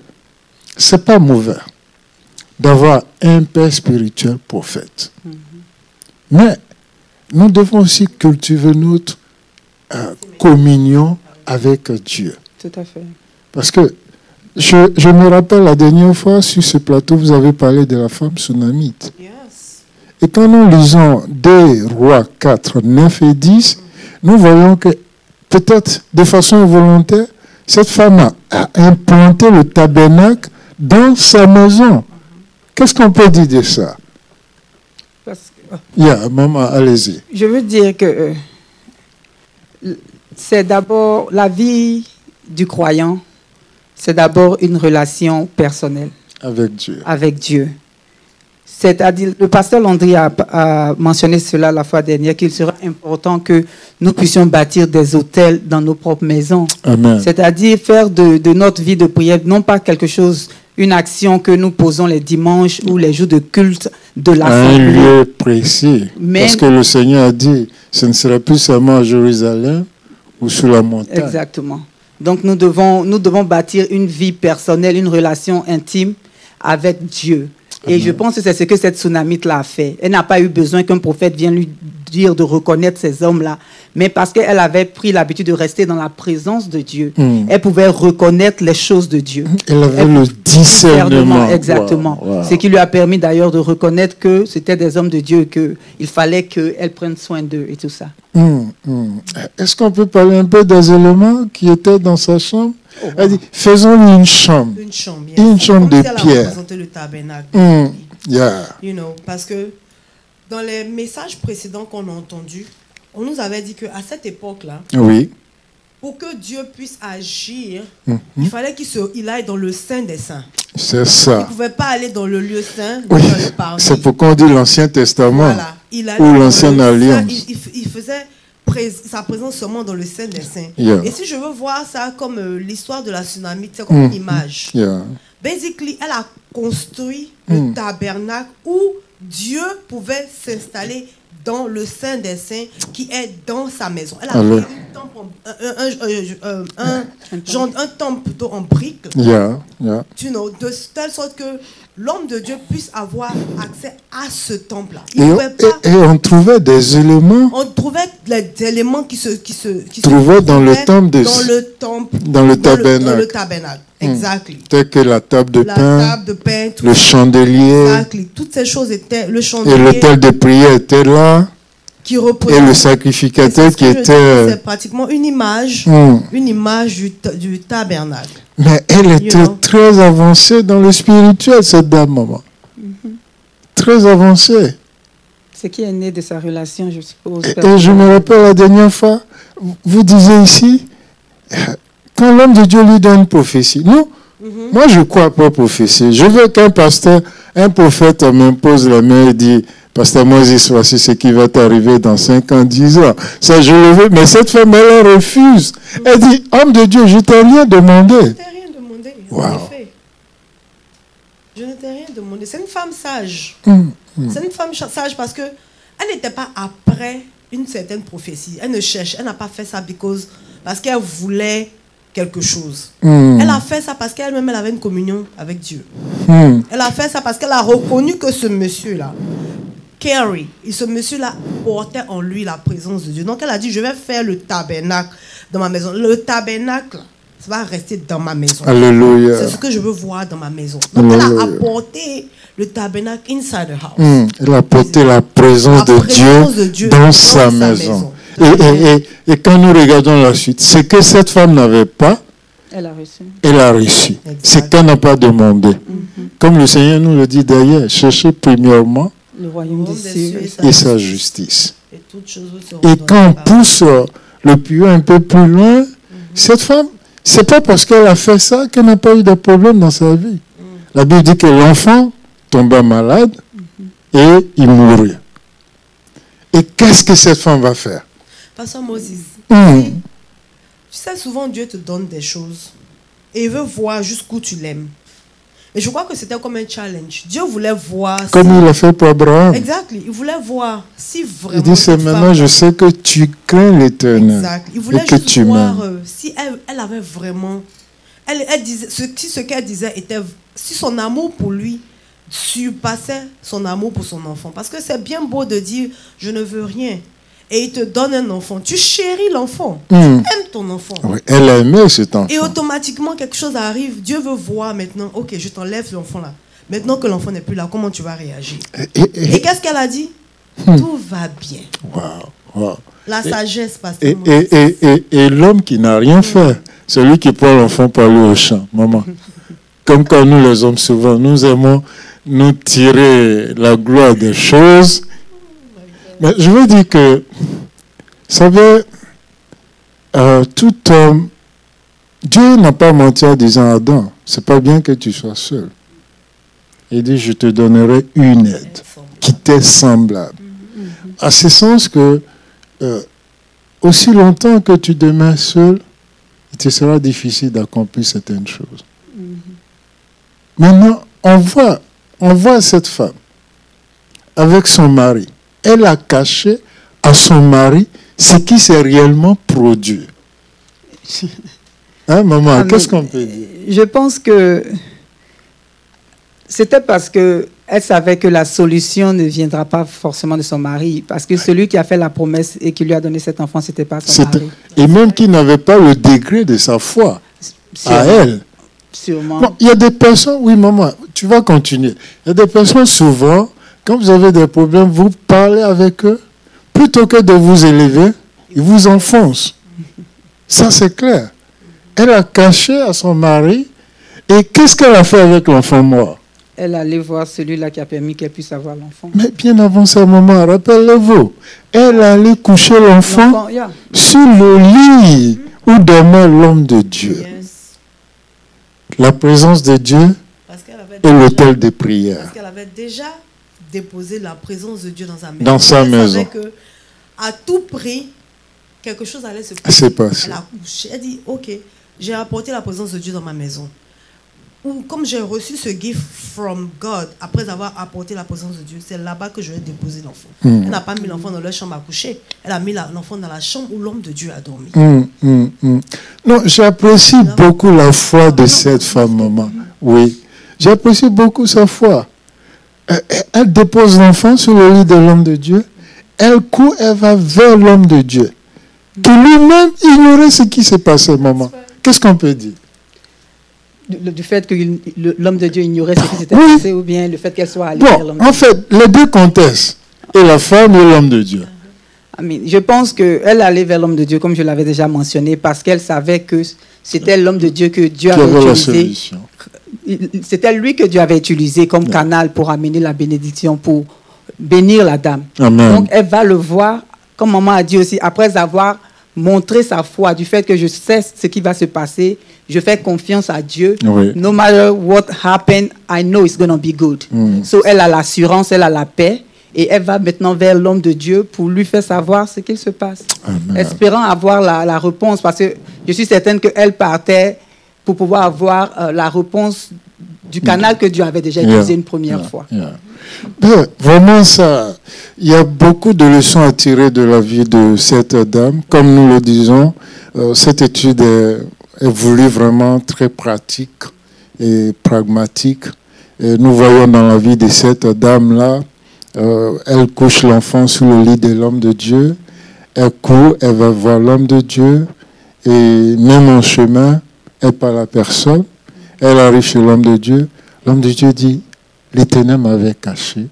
c'est pas mauvais d'avoir un père spirituel prophète. Mais nous devons aussi cultiver notre communion avec Dieu. Tout à fait. Parce que je me rappelle la dernière fois sur ce plateau, vous avez parlé de la femme sunamite. Yes. Et quand nous lisons 2 Rois 4, 9 et 10, nous voyons que peut-être de façon volontaire, cette femme a implanté le tabernacle dans sa maison. Qu'est-ce qu'on peut dire de ça? Maman, allez-y. Je veux dire que c'est d'abord la vie du croyant, c'est d'abord une relation personnelle avec Dieu. Avec Dieu. C'est-à-dire, le pasteur Landry a mentionné cela la fois dernière, qu'il sera important que nous puissions bâtir des hôtels dans nos propres maisons. Amen. C'est-à-dire faire de notre vie de prière, non pas quelque chose, une action que nous posons les dimanches ou les jours de culte de l'Assemblée. Un lieu précis. Parce que le Seigneur a dit, ce ne sera plus seulement à Jérusalem ou sur la montagne. Exactement. Donc nous devons bâtir une vie personnelle, une relation intime avec Dieu. Et je pense que c'est ce que cette tsunamite-là a fait. Elle n'a pas eu besoin qu'un prophète vienne lui dire de reconnaître ces hommes-là. Mais parce qu'elle avait pris l'habitude de rester dans la présence de Dieu, elle pouvait reconnaître les choses de Dieu. Elle avait le discernement. Exactement. Wow. Ce qui lui a permis d'ailleurs de reconnaître que c'était des hommes de Dieu et qu'il fallait qu'elle prenne soin d'eux et tout ça. Est-ce qu'on peut parler un peu des éléments qui étaient dans sa chambre? Elle dit, faisons-lui une chambre. Une chambre, yes. Une chambre de elle a pierre. représenté le tabernacle. Yeah. You know, parce que dans les messages précédents qu'on a entendus, on nous avait dit qu'à cette époque-là, oui, pour que Dieu puisse agir, il fallait qu'il aille dans le Saint des Saints. C'est ça. Il ne pouvait pas aller dans le lieu saint, Oui. dans le parvis. C'est pourquoi on dit l'Ancien Testament. Voilà. Il allait ou dans l'Ancienne le Alliance. Saint, il faisait sa présence seulement dans le Saint des Saints. Yeah. Et si je veux voir ça comme l'histoire de la tsunami, c'est comme une image. Yeah. Basically, elle a construit le tabernacle où Dieu pouvait s'installer dans le Saint des Saints qui est dans sa maison. Elle a fait un temple plutôt en briques, Yeah. tu know, de telle sorte que l'homme de Dieu puisse avoir accès à ce temple-là. Et on trouvait des éléments. On trouvait les éléments qui se trouvaient dans le temple dans le tabernacle. Exactly. Tel que la table de pain, tout le chandelier, exactly. Toutes ces choses étaient le chandelier. Et l'autel de prière était là. Qui et le sacrificateur qui était... C'est pratiquement une image du tabernacle. Mais elle était très avancée dans le spirituel, cette dame, maman. Très avancée. Ce qui est né de sa relation, je suppose. Et je me rappelle la dernière fois, vous disiez ici, quand l'homme de Dieu lui donne une prophétie, non, moi je crois pas aux prophéties. Je veux qu'un pasteur, un prophète m'impose la main et dit, Pasteur Moses, voici ce qui va t'arriver dans 5 ans, 10 ans. Ça, je le veux. Mais cette femme, elle refuse. Elle dit, homme de Dieu, je ne t'ai rien demandé. Je ne t'ai rien demandé. Wow. En effet. Je ne t'ai rien demandé. C'est une femme sage. C'est une femme sage parce qu'elle n'était pas après une certaine prophétie. Elle ne cherche. Elle n'a pas fait ça parce qu'elle voulait quelque chose. Elle a fait ça parce qu'elle-même, elle avait une communion avec Dieu. Elle a fait ça parce qu'elle a reconnu que ce monsieur-là, Carrie, et ce monsieur-là portait en lui la présence de Dieu. Donc elle a dit, je vais faire le tabernacle dans ma maison. Le tabernacle, ça va rester dans ma maison. Alléluia. C'est ce que je veux voir dans ma maison. Donc elle a apporté le tabernacle inside the house. Elle a apporté la présence de Dieu dans sa maison. Et quand nous regardons la suite, ce que cette femme n'avait pas, elle a reçu. Ce qu'elle n'a pas demandé. Comme le Seigneur nous le dit d'ailleurs, cherchez premièrement le royaume des cieux et sa justice. Et quand on pousse le puits un peu plus loin, cette femme, c'est pas parce qu'elle a fait ça qu'elle n'a pas eu de problème dans sa vie. La Bible dit que l'enfant tomba malade et il mourut. Et qu'est-ce que cette femme va faire? Pasteur Moses, tu sais, souvent Dieu te donne des choses et il veut voir jusqu'où tu l'aimes. Et je crois que c'était comme un challenge. Dieu voulait voir... Comme il l'a fait pour Abraham. Exactement. Il voulait voir si vraiment... Il dit, c'est maintenant, je sais que tu crains l'Éternel. Exact. Il voulait et que juste tu voir si elle avait vraiment Elle disait, ce qu'elle disait était, si son amour pour lui surpassait son amour pour son enfant. Parce que c'est bien beau de dire, je ne veux rien. Et il te donne un enfant. Tu chéris l'enfant. Tu aimes ton enfant. Oui, elle a aimé cet enfant. Et automatiquement, quelque chose arrive. Dieu veut voir maintenant, ok, je t'enlève l'enfant là. Maintenant que l'enfant n'est plus là, comment tu vas réagir? Et qu'est-ce qu'elle a dit? Tout va bien. Wow. La sagesse, parce que... Et l'homme qui n'a rien fait, celui qui prend l'enfant pour aller au champ, maman. Comme quand nous les hommes, souvent, nous aimons nous tirer la gloire des choses. Mais je veux dire que, vous savez, tout homme, Dieu n'a pas menti en disant à Adam, c'est pas bien que tu sois seul. Il dit, je te donnerai une aide qui t'est semblable. À ce sens que, aussi longtemps que tu demeures seul, il te sera difficile d'accomplir certaines choses. Maintenant, on voit cette femme avec son mari. Elle a caché à son mari ce qui s'est réellement produit. Hein, maman, qu'est-ce qu'on peut dire? Je pense que c'était parce qu'elle savait que la solution ne viendra pas forcément de son mari. Parce que celui qui a fait la promesse et qui lui a donné cet enfant, ce n'était pas son mari. Et même qui n'avait pas le degré de sa foi à elle. Sûrement. Bon, il y a des personnes, oui maman, tu vas continuer. Il y a des personnes souvent, quand vous avez des problèmes, vous parlez avec eux, plutôt que de vous élever, ils vous enfoncent. Ça c'est clair. Elle a caché à son mari, et qu'est-ce qu'elle a fait avec l'enfant mort? Elle allait voir celui-là qui a permis qu'elle puisse avoir l'enfant. Mais bien avant ce moment, rappelez-vous, elle allait coucher l'enfant sur le lit où dormait l'homme de Dieu. La présence de Dieu est l'autel de prière. Parce qu'elle avait déjà déposé la présence de Dieu dans sa maison. Dans sa maison. Elle savait qu'à tout prix, quelque chose allait se passer. Elle a couché. Elle dit, ok, j'ai apporté la présence de Dieu dans ma maison. Ou comme j'ai reçu ce gift from God, après avoir apporté la présence de Dieu, c'est là-bas que je vais déposer l'enfant. Elle n'a pas mis l'enfant dans leur chambre à coucher. Elle a mis l'enfant dans la chambre où l'homme de Dieu a dormi. Non, j'apprécie beaucoup la foi de cette femme, maman. Oui, j'apprécie beaucoup sa foi. Elle dépose l'enfant sur le lit de l'homme de Dieu. Elle court, elle va vers l'homme de Dieu. Qui lui-même ignorait ce qui s'est passé, maman. Qu'est-ce qu'on peut dire? Du fait que l'homme de Dieu ignorait ce qui s'était passé, ou bien le fait qu'elle soit allée vers l'homme de Dieu? En fait, les deux contestent. Et la femme et l'homme de Dieu. Je pense qu'elle allait vers l'homme de Dieu, comme je l'avais déjà mentionné, parce qu'elle savait que c'était l'homme de Dieu que Dieu avait utilisé. C'était lui que Dieu avait utilisé comme canal pour amener la bénédiction, pour bénir la dame. Amen. Donc elle va le voir, comme maman a dit aussi, après avoir montré sa foi, du fait que je sais ce qui va se passer, je fais confiance à Dieu. Oui. No matter what happened, I know it's going to be good. So elle a l'assurance, elle a la paix. Et elle va maintenant vers l'homme de Dieu pour lui faire savoir ce qu'il se passe. Amen. Espérant avoir la réponse, parce que je suis certaine qu'elle partait pour pouvoir avoir la réponse du canal que Dieu avait déjà utilisé une première fois. Ben, vraiment, ça, il y a beaucoup de leçons à tirer de la vie de cette dame. Comme nous le disons, cette étude est voulue vraiment très pratique et pragmatique. Et nous voyons dans la vie de cette dame-là, elle couche l'enfant sous le lit de l'homme de Dieu. Elle court, elle va voir l'homme de Dieu. Et même en chemin, elle parle à personne. Elle arrive chez l'homme de Dieu. L'homme de Dieu dit, l'Éternel m'avait caché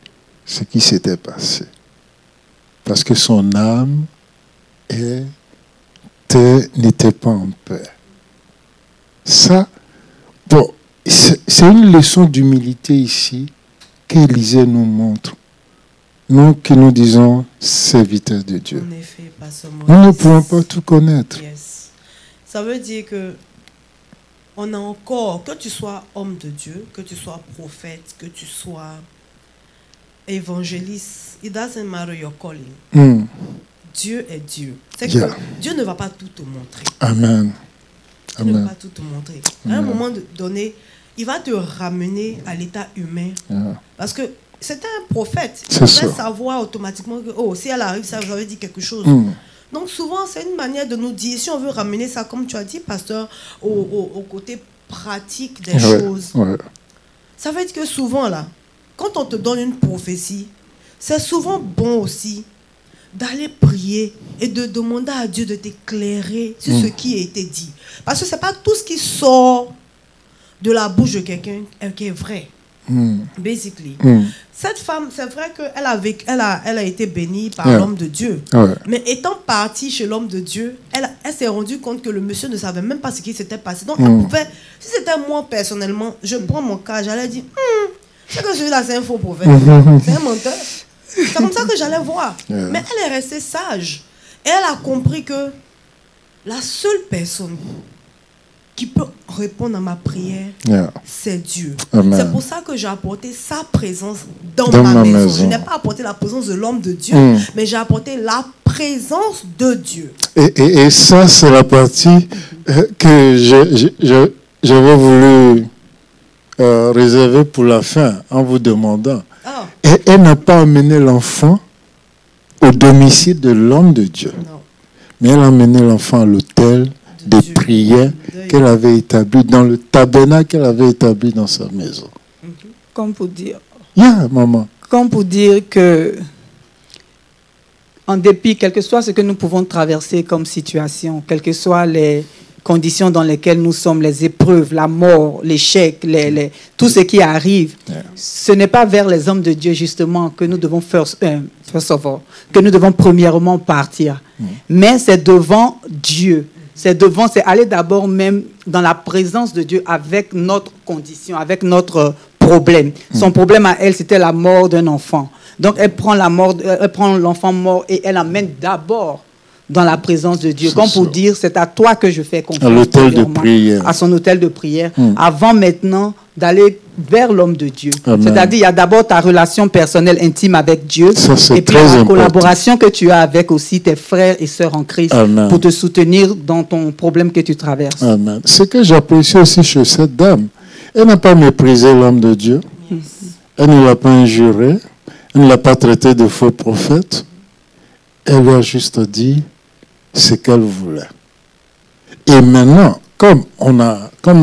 ce qui s'était passé. Parce que son âme n'était pas en paix. Ça, bon, c'est une leçon d'humilité ici qu'Élisée nous montre. Nous qui nous disons serviteurs de Dieu. En effet, Pasteur Maurice, nous ne pouvons pas tout connaître. Yes. Ça veut dire que on a encore, que tu sois homme de Dieu, que tu sois prophète, que tu sois évangéliste, it doesn't matter your calling. Dieu est Dieu. C'est que Dieu ne va pas tout te montrer. Amen. Il ne va pas tout te montrer. À un moment donné, il va te ramener à l'état humain. Parce que c'était un prophète. Il devait savoir automatiquement que, oh, si elle arrive, ça veut dire quelque chose. Donc souvent, c'est une manière de nous dire, si on veut ramener ça, comme tu as dit, pasteur, au côté pratique des choses. Ouais. Ça veut dire que souvent, là, quand on te donne une prophétie, c'est souvent bon aussi d'aller prier et de demander à Dieu de t'éclairer sur ce qui a été dit. Parce que ce n'est pas tout ce qui sort de la bouche de quelqu'un qui est vrai. Basically. Cette femme, c'est vrai qu'elle a été bénie par l'homme de Dieu. Mais étant partie chez l'homme de Dieu, elle s'est rendue compte que le monsieur ne savait même pas ce qui s'était passé. Donc, elle pouvait, si c'était moi personnellement, je prends mon cas, j'allais dire, c'est que celui-là, c'est un faux prophète. C'est un menteur. C'est comme ça que j'allais voir. Mais elle est restée sage. Et elle a compris que la seule personne qui peut répondre à ma prière, c'est Dieu. C'est pour ça que j'ai apporté sa présence dans ma maison. Je n'ai pas apporté la présence de l'homme de Dieu, mais j'ai apporté la présence de Dieu. Et ça, c'est la partie que j'avais voulu réserver pour la fin, en vous demandant. Et elle n'a pas amené l'enfant au domicile de l'homme de Dieu. Non. Mais elle a amené l'enfant à l'autel de prière qu'elle avait établi dans le tabernacle qu'elle avait établi dans sa maison. Comme pour dire. Maman. Comme pour dire que, en dépit, quel que soit ce que nous pouvons traverser comme situation, quelles que soient les conditions dans lesquelles nous sommes, les épreuves, la mort, l'échec, tout ce qui arrive, ce n'est pas vers les hommes de Dieu justement que nous devons que nous devons premièrement partir, mais c'est devant Dieu. C'est aller d'abord même dans la présence de Dieu avec notre condition, avec notre problème. Son problème à elle, c'était la mort d'un enfant. Donc elle prend l'enfant mort et elle l'amène d'abord dans la présence de Dieu. Comme pour dire, c'est à toi que je fais confiance. À l'autel de prière. À son autel de prière. Avant maintenant d'aller vers l'homme de Dieu. C'est-à-dire, il y a d'abord ta relation personnelle intime avec Dieu. Ça, et puis la collaboration que tu as avec aussi tes frères et sœurs en Christ. Pour te soutenir dans ton problème que tu traverses. Amen. Ce que j'apprécie aussi chez cette dame, elle n'a pas méprisé l'homme de Dieu. Elle ne l'a pas injuré. Elle ne l'a pas traité de faux prophète. Elle lui a juste dit ce qu'elle voulait. Et maintenant, comme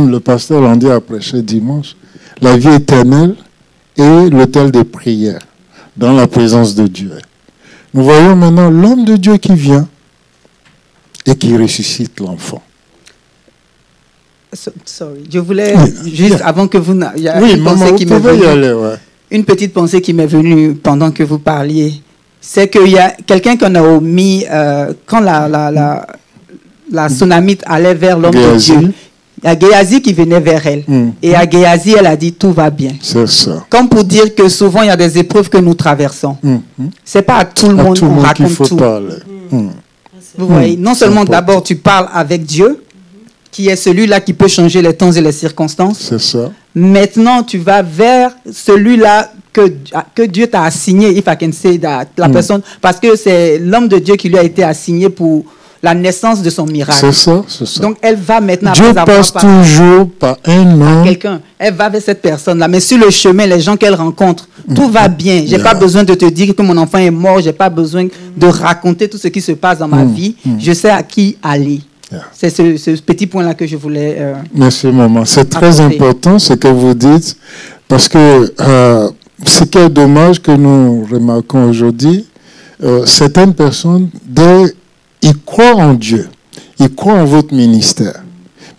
le pasteur Landy a prêché dimanche, la vie éternelle et l'autel de prière dans la présence de Dieu. Nous voyons maintenant l'homme de Dieu qui vient et qui ressuscite l'enfant. Sorry, je voulais juste avant que vous... Il y a une pensée qui m'est venue. Aller, Une petite pensée qui m'est venue pendant que vous parliez. C'est qu'il y a quelqu'un qu'on a omis quand la Sunamite allait vers l'homme de Dieu. Il y a Géasi qui venait vers elle. Et à Géasi, elle a dit tout va bien. C'est ça. Comme pour dire que souvent, il y a des épreuves que nous traversons. Ce n'est pas à tout le monde qu'on raconte tout. Vous voyez, non seulement d'abord tu parles avec Dieu, qui est celui-là qui peut changer les temps et les circonstances. C'est ça. Maintenant, tu vas vers celui-là que Dieu t'a assigné, if I can say that, la personne, parce que c'est l'homme de Dieu qui lui a été assigné pour la naissance de son miracle. C'est ça, c'est ça. Donc, elle va maintenant... Dieu passe toujours par un homme. Quelqu'un. Elle va vers cette personne-là. Mais sur le chemin, les gens qu'elle rencontre, tout va bien. Je n'ai pas besoin de te dire que mon enfant est mort. Je n'ai pas besoin de raconter tout ce qui se passe dans ma vie. Je sais à qui aller. C'est ce petit point-là que je voulais... Merci, maman. C'est très important ce que vous dites, parce que ce qui est dommage que nous remarquons aujourd'hui, certaines personnes, ils croient en Dieu, ils croient en votre ministère,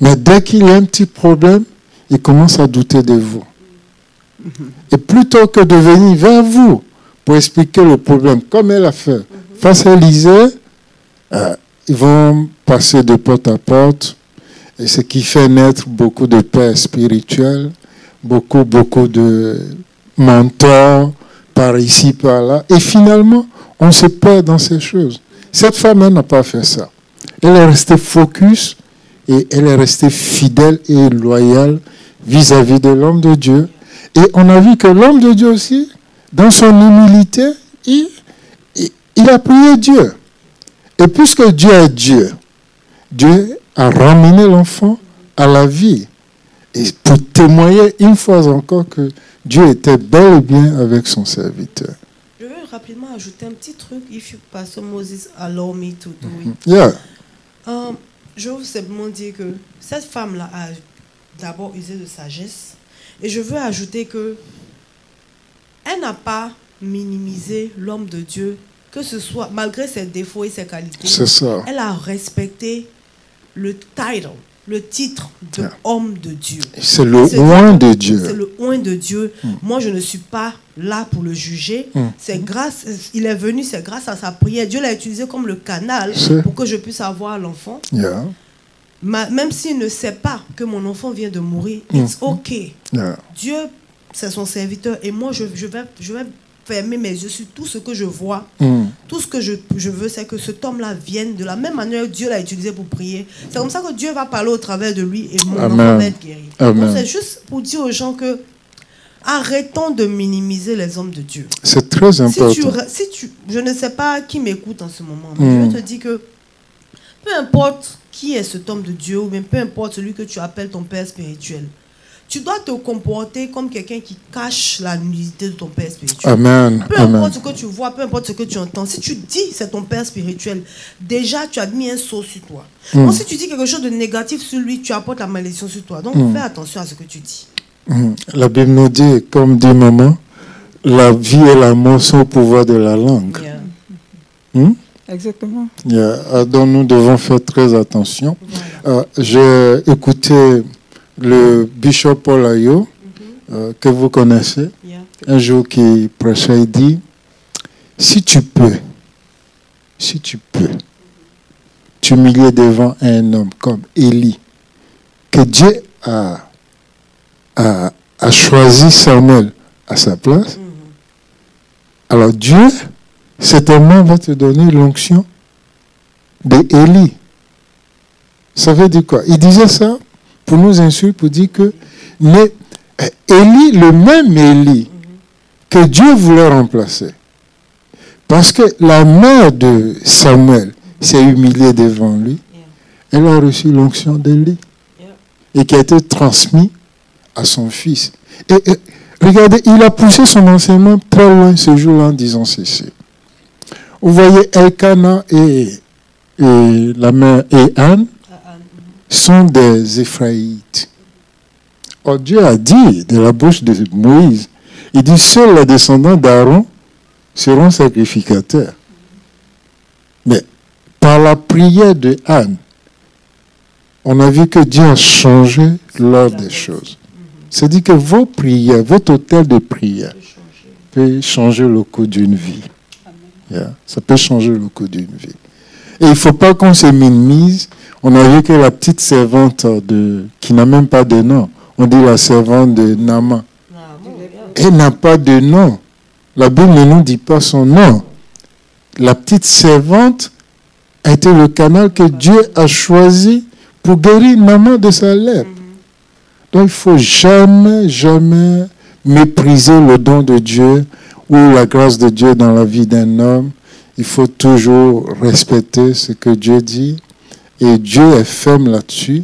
mais dès qu'il y a un petit problème, ils commencent à douter de vous. Et plutôt que de venir vers vous pour expliquer le problème, comme elle a fait face à Élisée, ils vont passer de porte à porte, et ce qui fait naître beaucoup de paix spirituelle, beaucoup de mentors par ici, par là. Et finalement, on se perd dans ces choses. Cette femme, elle n'a pas fait ça. Elle est restée focus et elle est restée fidèle et loyale vis-à-vis de l'homme de Dieu. Et on a vu que l'homme de Dieu aussi, dans son humilité, il a prié Dieu. Et puisque Dieu est Dieu, Dieu a ramené l'enfant à la vie. Et pour témoigner une fois encore que Dieu était bel et bien avec son serviteur. Je veux rapidement ajouter un petit truc. If you, Pastor Moses, allow me to do it. Yeah. Je veux simplement dire que cette femme-là d'abord user de sagesse. Et je veux ajouter que elle n'a pas minimisé l'homme de Dieu, que ce soit malgré ses défauts et ses qualités. C'est ça. Elle a respecté le titre de homme de Dieu. C'est le oint de Dieu. C'est le oint de Dieu. Moi, je ne suis pas là pour le juger. C'est grâce, il est venu, c'est grâce à sa prière. Dieu l'a utilisé comme le canal pour que je puisse avoir l'enfant. Yeah. Même s'il ne sait pas que mon enfant vient de mourir, it's okay. Yeah. Dieu, c'est son serviteur. Et moi, je vais fermer mes yeux sur tout ce que je vois. Tout ce que je veux, c'est que cet homme-là vienne de la même manière que Dieu l'a utilisé pour prier. C'est comme ça que Dieu va parler au travers de lui et mon enfant va être guéri. Donc c'est juste pour dire aux gens que arrêtons de minimiser les hommes de Dieu. C'est très important. Je ne sais pas qui m'écoute en ce moment, mais je te dis que peu importe qui est cet homme de Dieu, ou même peu importe celui que tu appelles ton père spirituel, tu dois te comporter comme quelqu'un qui cache la nudité de ton père spirituel. Amen. Peu importe ce que tu vois, peu importe ce que tu entends, si tu dis c'est ton père spirituel, déjà tu as mis un sceau sur toi. Donc si tu dis quelque chose de négatif sur lui, tu apportes la malédiction sur toi. Donc fais attention à ce que tu dis. La Bible nous dit, comme dit maman, la vie et la mort sont au pouvoir de la langue. Exactement. Donc nous devons faire très attention. J'ai écouté le bishop Paul Ayo, que vous connaissez, un jour qui prêchait, il dit, si tu peux t'humilier devant un homme comme Élie, que Dieu a choisi Samuel à sa place, alors Dieu, certainement, va te donner l'onction d'Élie. Ça veut dire quoi? Il disait ça pour nous insulter, pour dire que mais Élie, le même Élie que Dieu voulait remplacer, parce que la mère de Samuel s'est humiliée devant lui, elle a reçu l'onction d'Élie et qui a été transmise à son fils. Et regardez, il a poussé son enseignement très loin ce jour-là en disant ceci. Vous voyez, Elkana et la mère et Anne sont des Éphraïtes. Or, Dieu a dit de la bouche de Moïse, il dit, seuls les descendants d'Aaron seront sacrificateurs. Mais par la prière de Anne, on a vu que Dieu a changé l'ordre des choses. C'est-à-dire que vos prières, votre autel de prière peut changer le cours d'une vie. Ça peut changer le cours d'une vie. Et il ne faut pas qu'on se minimise. On a vu que la petite servante qui n'a même pas de nom, on dit la servante de Naaman. Elle n'a pas de nom. La Bible ne nous dit pas son nom. La petite servante a été le canal que Dieu a choisi pour guérir Naaman de sa lèpre. Donc il ne faut jamais mépriser le don de Dieu ou la grâce de Dieu dans la vie d'un homme. Il faut toujours respecter ce que Dieu dit. Et Dieu est ferme là-dessus.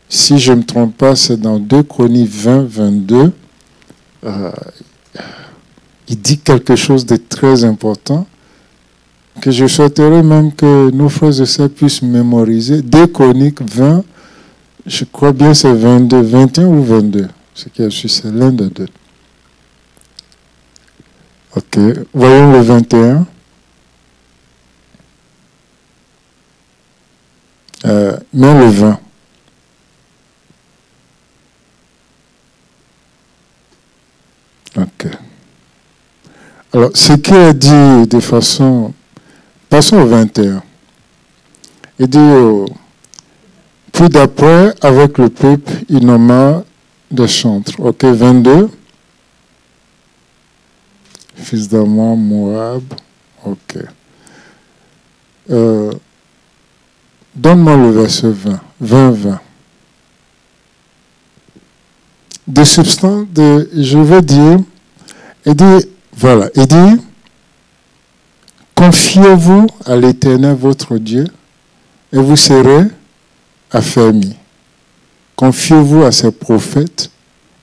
Si je ne me trompe pas, c'est dans 2 Chroniques 20, 22. Il dit quelque chose de très important que je souhaiterais même que nos frères et sœurs puissent mémoriser. 2 Chroniques 20, je crois bien c'est 22, 21 ou 22. Ce qui est su, c'est l'un des deux. Ok, voyons le 21. Mais le 20. Ok. Alors, ce qui est dit de façon... Passons au 21. Il dit, puis d'après, avec le peuple, il nomma des chantres. Ok, 22. Fils d'Ammon, Moab. Ok. Donne-moi le verset 20. 20. De substance, je veux dire, il dit, voilà, il dit, confiez-vous à l'Éternel votre Dieu et vous serez affermis. Confiez-vous à ses prophètes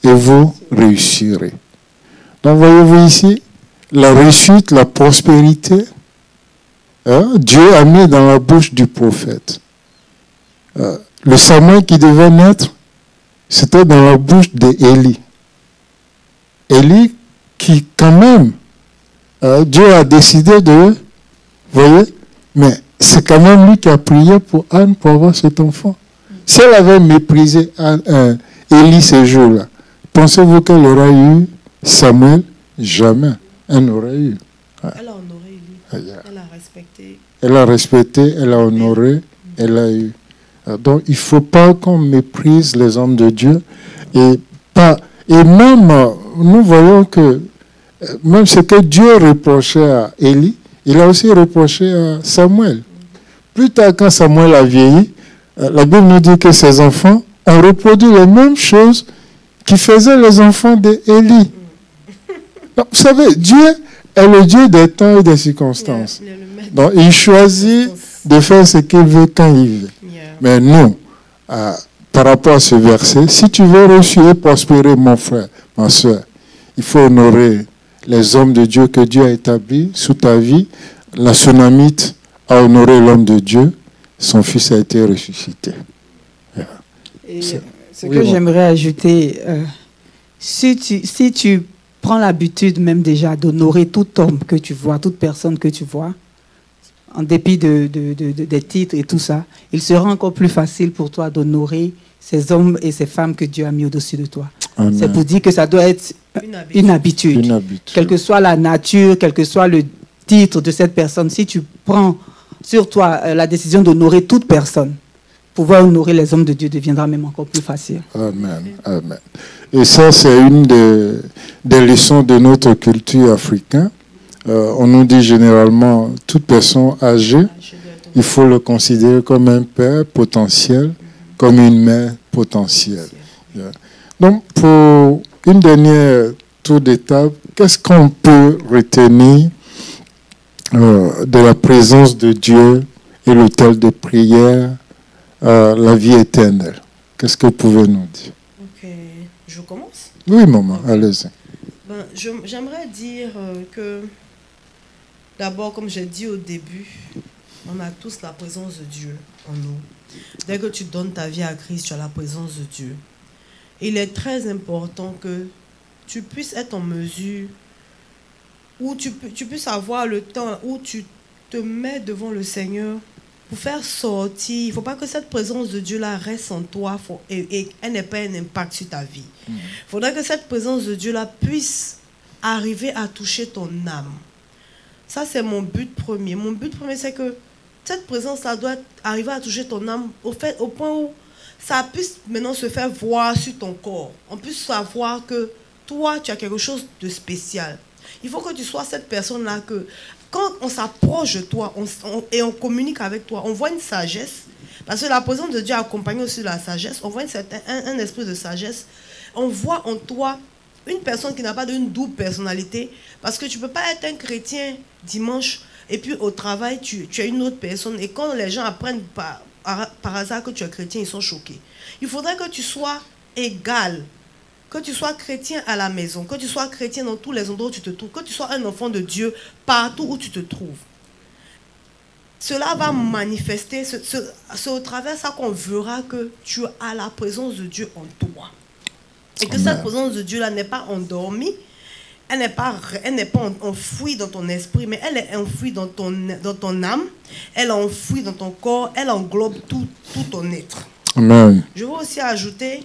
et vous réussirez. Donc voyez-vous ici, la réussite, la prospérité, Dieu a mis dans la bouche du prophète. Le Samuel qui devait naître, c'était dans la bouche d'Élie. Élie qui, quand même, Dieu a décidé de... Vous voyez? Mais c'est quand même lui qui a prié pour Anne pour avoir cet enfant. Si elle avait méprisé Élie ces jours-là, pensez-vous qu'elle aurait eu Samuel? Jamais. Elle n'aurait eu. Elle a honoré lui. Elle a respecté. Elle a respecté, elle a honoré, elle a eu. Donc, il ne faut pas qu'on méprise les hommes de Dieu. Et même, nous voyons que même ce que Dieu reprochait à Élie, il a aussi reproché à Samuel. Plus tard, quand Samuel a vieilli, la Bible nous dit que ses enfants ont reproduit les mêmes choses qui faisaient les enfants d'Élie. Vous savez, Dieu est le Dieu des temps et des circonstances. Donc, il choisit de faire ce qu'il veut quand il veut. Mais nous, par rapport à ce verset, si tu veux réussir et prospérer, mon frère, ma soeur, il faut honorer les hommes de Dieu que Dieu a établis sous ta vie. La Sunamite a honoré l'homme de Dieu. Son fils a été ressuscité. Et ce que j'aimerais ajouter, si tu prends l'habitude même déjà d'honorer tout homme que tu vois, toute personne que tu vois, en dépit des titres et tout ça, il sera encore plus facile pour toi d'honorer ces hommes et ces femmes que Dieu a mis au-dessus de toi. C'est pour dire que ça doit être une habitude. Quelle que soit la nature, quel que soit le titre de cette personne, si tu prends sur toi la décision d'honorer toute personne, pouvoir honorer les hommes de Dieu deviendra même encore plus facile. Amen. Amen. Et ça, c'est une des leçons de notre culture africaine. On nous dit généralement, toute personne âgée, il faut le considérer comme un père potentiel, comme une mère potentielle. Donc, pour une dernière tour d'étape, qu'est-ce qu'on peut retenir de la présence de Dieu et l'autel de prière, la vie éternelle? Qu'est-ce que vous pouvez nous dire? Ok, je commence? Oui, maman, allez-y. J'aimerais dire que, d'abord, comme j'ai dit au début, on a tous la présence de Dieu en nous. Dès que tu donnes ta vie à Christ, tu as la présence de Dieu. Il est très important que tu puisses être en mesure, où tu puisses avoir le temps, où tu te mets devant le Seigneur pour faire sortir. Il ne faut pas que cette présence de Dieu-là reste en toi et elle n'ait pas un impact sur ta vie. Il faudrait que cette présence de Dieu-là puisse arriver à toucher ton âme. Ça, c'est mon but premier. Mon but premier, c'est que cette présence-là doit arriver à toucher ton âme au point où ça puisse maintenant se faire voir sur ton corps. On puisse savoir que toi, tu as quelque chose de spécial. Il faut que tu sois cette personne-là que, quand on s'approche de toi et on communique avec toi, on voit une sagesse. Parce que la présence de Dieu accompagne aussi la sagesse. On voit un esprit de sagesse. On voit en toi une personne qui n'a pas d'une double personnalité. Parce que tu ne peux pas être un chrétien dimanche et puis au travail, tu es une autre personne. Et quand les gens apprennent par hasard que tu es chrétien, ils sont choqués. Il faudrait que tu sois égal, que tu sois chrétien à la maison, que tu sois chrétien dans tous les endroits où tu te trouves, que tu sois un enfant de Dieu partout où tu te trouves. Cela va manifester, c'est au travers de ça qu'on verra que tu as la présence de Dieu en toi. Et que cette présence de Dieu-là n'est pas endormie, elle n'est pas enfouie dans ton esprit, mais elle est enfouie dans ton âme, elle est enfouie dans ton corps, elle englobe tout ton être. Amen. Je veux aussi ajouter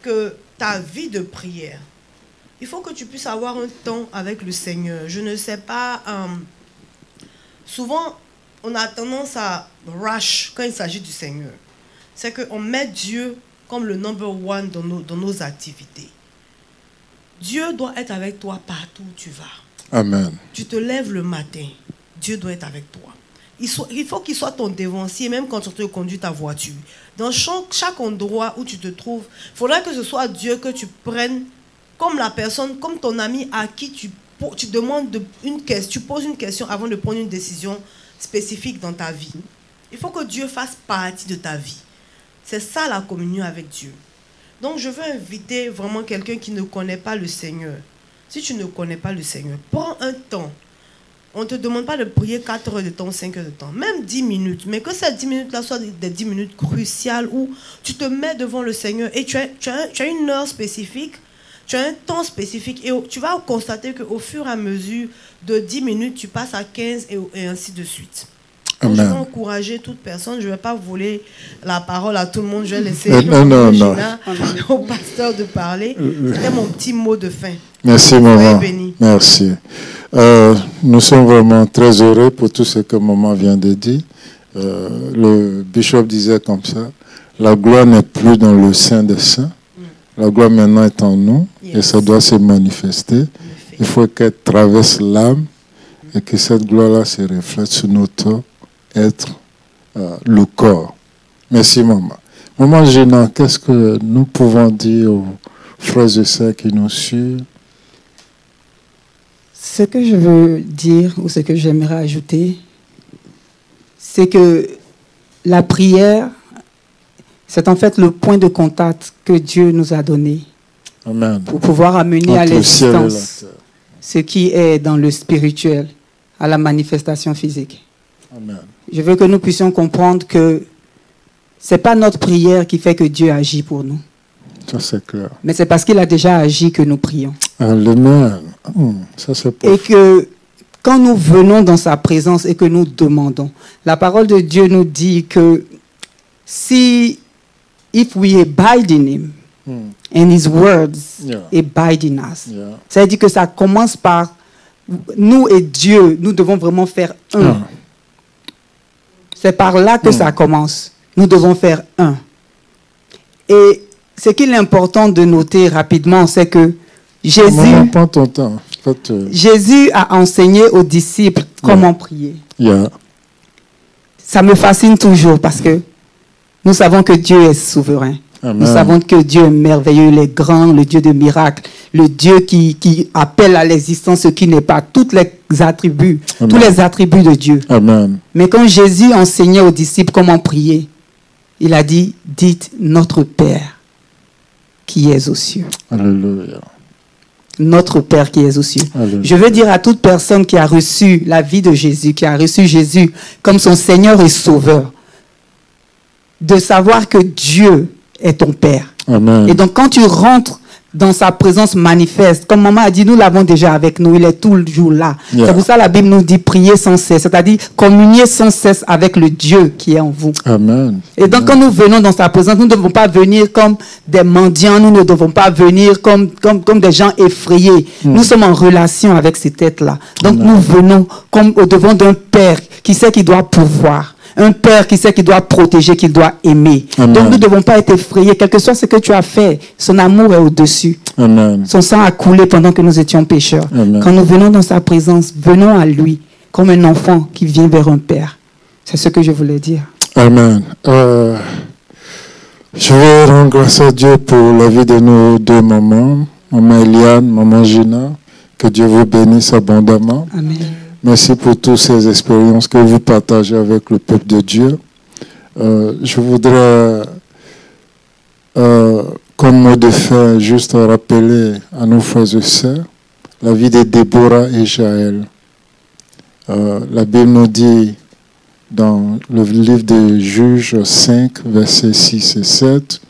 que ta vie de prière, il faut que tu puisses avoir un temps avec le Seigneur. Je ne sais pas, souvent on a tendance à rush quand il s'agit du Seigneur. C'est qu'on met Dieu comme le number one dans nos activités. Dieu doit être avec toi partout où tu vas. Amen. Tu te lèves le matin, Dieu doit être avec toi. Il faut qu'il soit ton dévancier, même quand tu te conduis ta voiture. Dans chaque endroit où tu te trouves, il faudrait que ce soit Dieu que tu prennes comme la personne, comme ton ami à qui tu demandes une question, tu poses une question avant de prendre une décision spécifique dans ta vie. Il faut que Dieu fasse partie de ta vie. C'est ça la communion avec Dieu. Donc je veux inviter vraiment quelqu'un qui ne connaît pas le Seigneur. Si tu ne connais pas le Seigneur, prends un temps on ne te demande pas de prier 4 heures de temps, 5 heures de temps, même 10 minutes. Mais que ces 10 minutes-là soient des 10 minutes cruciales où tu te mets devant le Seigneur et tu as une heure spécifique, tu as un temps spécifique et tu vas constater qu'au fur et à mesure de 10 minutes, tu passes à 15 et ainsi de suite. Donc, je vais encourager toute personne. Je ne vais pas voler la parole à tout le monde. Je vais laisser au pasteur de parler. C'était mon petit mot de fin. Merci, maman. Merci. Nous sommes vraiment très heureux pour tout ce que maman vient de dire. Le bishop disait comme ça, la gloire n'est plus dans le Saint des Saints. La gloire maintenant est en nous et ça doit se manifester. Il faut qu'elle traverse l'âme et que cette gloire-là se reflète sur notre être, le corps. Merci, maman. Maman Gina, qu'est-ce que nous pouvons dire aux frères et sœurs qui nous suivent? Ce que je veux dire, ou ce que j'aimerais ajouter, c'est que la prière, c'est en fait le point de contact que Dieu nous a donné. Amen. Pour pouvoir amener à l'existence ce qui est dans le spirituel, à la manifestation physique. Amen. Je veux que nous puissions comprendre que ce n'est pas notre prière qui fait que Dieu agit pour nous. Ça, c'est clair. Mais c'est parce qu'il a déjà agi que nous prions. Amen. Ça, c'est et que quand nous venons dans sa présence et que nous demandons, la parole de Dieu nous dit que if we abide in him, and his words abide in us, ça veut dire que ça commence par nous et Dieu, nous devons vraiment faire un. C'est par là que ça commence. Nous devons faire un. Et ce qu'il est important de noter rapidement, c'est que Jésus, prends ton temps. Jésus a enseigné aux disciples comment prier. Ça me fascine toujours parce que nous savons que Dieu est souverain. Amen. Nous savons que Dieu est merveilleux, il est grand, le Dieu de miracles, le Dieu qui appelle à l'existence ce qui n'est pas, tous les attributs de Dieu. Amen. Mais quand Jésus enseignait aux disciples comment prier, il a dit, dites notre Père qui est aux cieux. Alléluia. Notre Père qui est aux cieux. Alléluia. Je veux dire à toute personne qui a reçu la vie de Jésus, qui a reçu Jésus comme son Seigneur et Sauveur, de savoir que Dieu est ton Père. Amen. Et donc quand tu rentres dans sa présence manifeste, comme maman a dit, nous l'avons déjà avec nous, il est toujours là. C'est pour ça que la Bible nous dit prier sans cesse, c'est-à-dire communier sans cesse avec le Dieu qui est en vous. Amen. Et donc quand nous venons dans sa présence, nous ne devons pas venir comme des mendiants, nous ne devons pas venir comme des gens effrayés. Nous sommes en relation avec cet être-là. Donc nous venons comme au devant d'un Père qui sait qu'il doit pourvoir. Un Père qui sait qu'il doit protéger, qu'il doit aimer. Amen. Donc nous ne devons pas être effrayés. Quel que soit ce que tu as fait, son amour est au-dessus. Amen. Son sang a coulé pendant que nous étions pécheurs. Amen. Quand nous venons dans sa présence, venons à lui comme un enfant qui vient vers un Père. C'est ce que je voulais dire. Amen. Je veux rendre grâce à Dieu pour la vie de nos deux mamans, maman Eliane, maman Gina. Que Dieu vous bénisse abondamment. Amen. Merci pour toutes ces expériences que vous partagez avec le peuple de Dieu. Je voudrais, comme mot de fin, juste rappeler à nos frères et sœurs la vie de Déborah et Jaël. La Bible nous dit dans le livre des Juges 5, versets 6 et 7,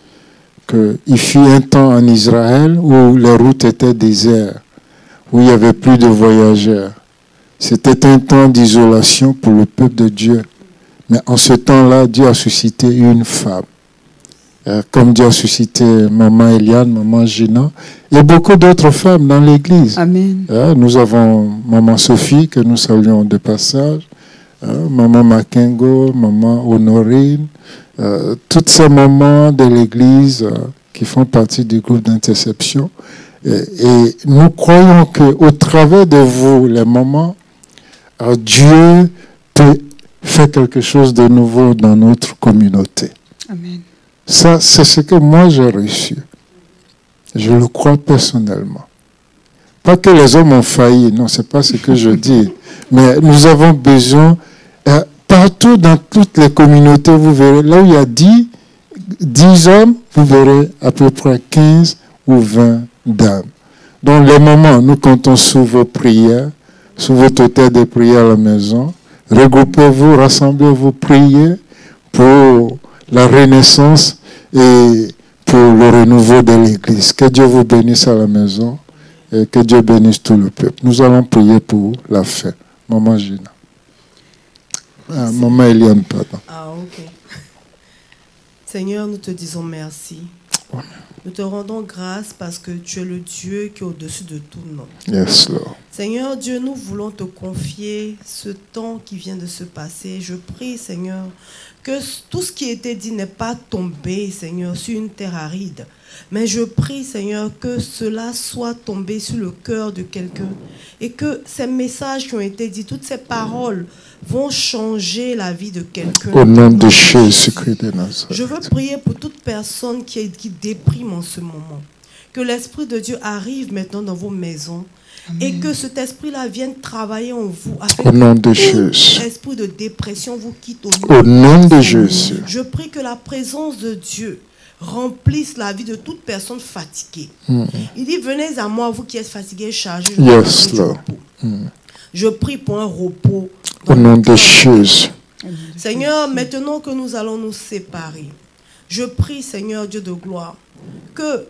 qu'il fut un temps en Israël où les routes étaient désertes, où il n'y avait plus de voyageurs. C'était un temps d'isolation pour le peuple de Dieu. Mais en ce temps-là, Dieu a suscité une femme. Comme Dieu a suscité maman Eliane, maman Gina, et beaucoup d'autres femmes dans l'église. Amen. Nous avons maman Sophie, que nous saluons de passage, maman Makengo, maman Honorine, toutes ces mamans de l'église qui font partie du groupe d'interception. Et nous croyons qu'au travers de vous, les mamans, Dieu peut faire quelque chose de nouveau dans notre communauté. Amen. Ça, c'est ce que moi j'ai reçu. Je le crois personnellement. Pas que les hommes ont failli, non, c'est pas ce que je dis. Mais nous avons besoin, partout dans toutes les communautés, vous verrez, là où il y a 10 hommes, vous verrez à peu près 15 ou 20 dames. Donc les mamans, nous comptons sur vos prières sur votre terre de prière à la maison. Regroupez-vous, rassemblez-vous, priez pour la renaissance et pour le renouveau de l'Église. Que Dieu vous bénisse à la maison et que Dieu bénisse tout le peuple. Nous allons prier pour la fin. Maman Gina. Maman Eliane, pardon. Ah, ok. Seigneur, nous te disons merci. Amen. Nous te rendons grâce parce que tu es le Dieu qui est au-dessus de tout nom. Yes, Lord. Seigneur Dieu, nous voulons te confier ce temps qui vient de se passer. Je prie, Seigneur, que tout ce qui a été dit n'est pas tombé, Seigneur, sur une terre aride. Mais je prie, Seigneur, que cela soit tombé sur le cœur de quelqu'un et que ces messages qui ont été dits, toutes ces paroles vont changer la vie de quelqu'un. Au nom de Jésus-Christ de Nazareth. Je veux prier pour toute personne qui déprime en ce moment. Que l'Esprit de Dieu arrive maintenant dans vos maisons. Amen. Et que cet esprit-là vienne travailler en vous afin au nom de que Jésus. l'esprit de dépression vous quitte Au nom de Jésus. Je prie que la présence de Dieu remplisse la vie de toute personne fatiguée. Il dit, venez à moi, vous qui êtes fatigués, chargés. Yes, Lord. Je prie pour un repos. Au nom de Jésus. Seigneur, maintenant que nous allons nous séparer, je prie, Seigneur Dieu de gloire, que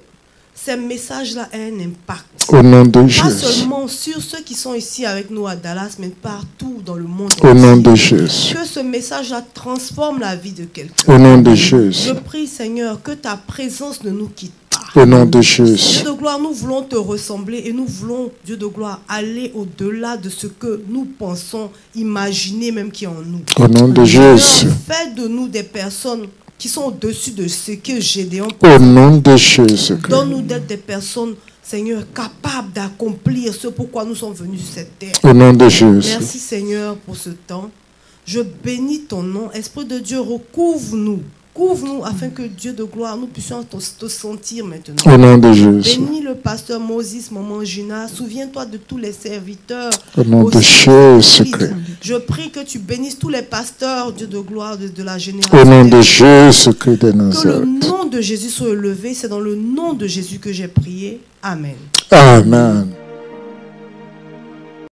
ces messages-là aient un impact. Au nom de Pas Jésus. seulement sur ceux qui sont ici avec nous à Dallas, mais partout dans le monde. Au nom de entier. Jésus. Que ce message-là transforme la vie de quelqu'un. Au nom de Jésus. Je prie, Seigneur, que ta présence ne nous quitte pas. Au nom de Jésus. Dieu de gloire, nous voulons te ressembler et nous voulons, Dieu de gloire, aller au-delà de ce que nous pensons, imaginer même qui est en nous. Au nom de Seigneur, Jésus. fais de nous des personnes qui sont au-dessus de ce que Gédéon Au nom de Jésus. Donne-nous d'être des personnes, Seigneur, capables d'accomplir ce pourquoi nous sommes venus sur cette terre. Au nom de Jésus. Merci, Seigneur, pour ce temps. Je bénis ton nom. Esprit de Dieu, recouvre-nous. Couvre-nous afin que Dieu de gloire, nous puissions te sentir maintenant. Au nom de Jésus. Bénis le pasteur Moses, maman Gina. Souviens-toi de tous les serviteurs. Au nom de aussi. Jésus-Christ. Je prie que tu bénisses tous les pasteurs, Dieu de gloire, de la génération. Au nom de Jésus-Christ de Que le Nazareth. nom de Jésus soit élevé. C'est dans le nom de Jésus que j'ai prié. Amen. Amen.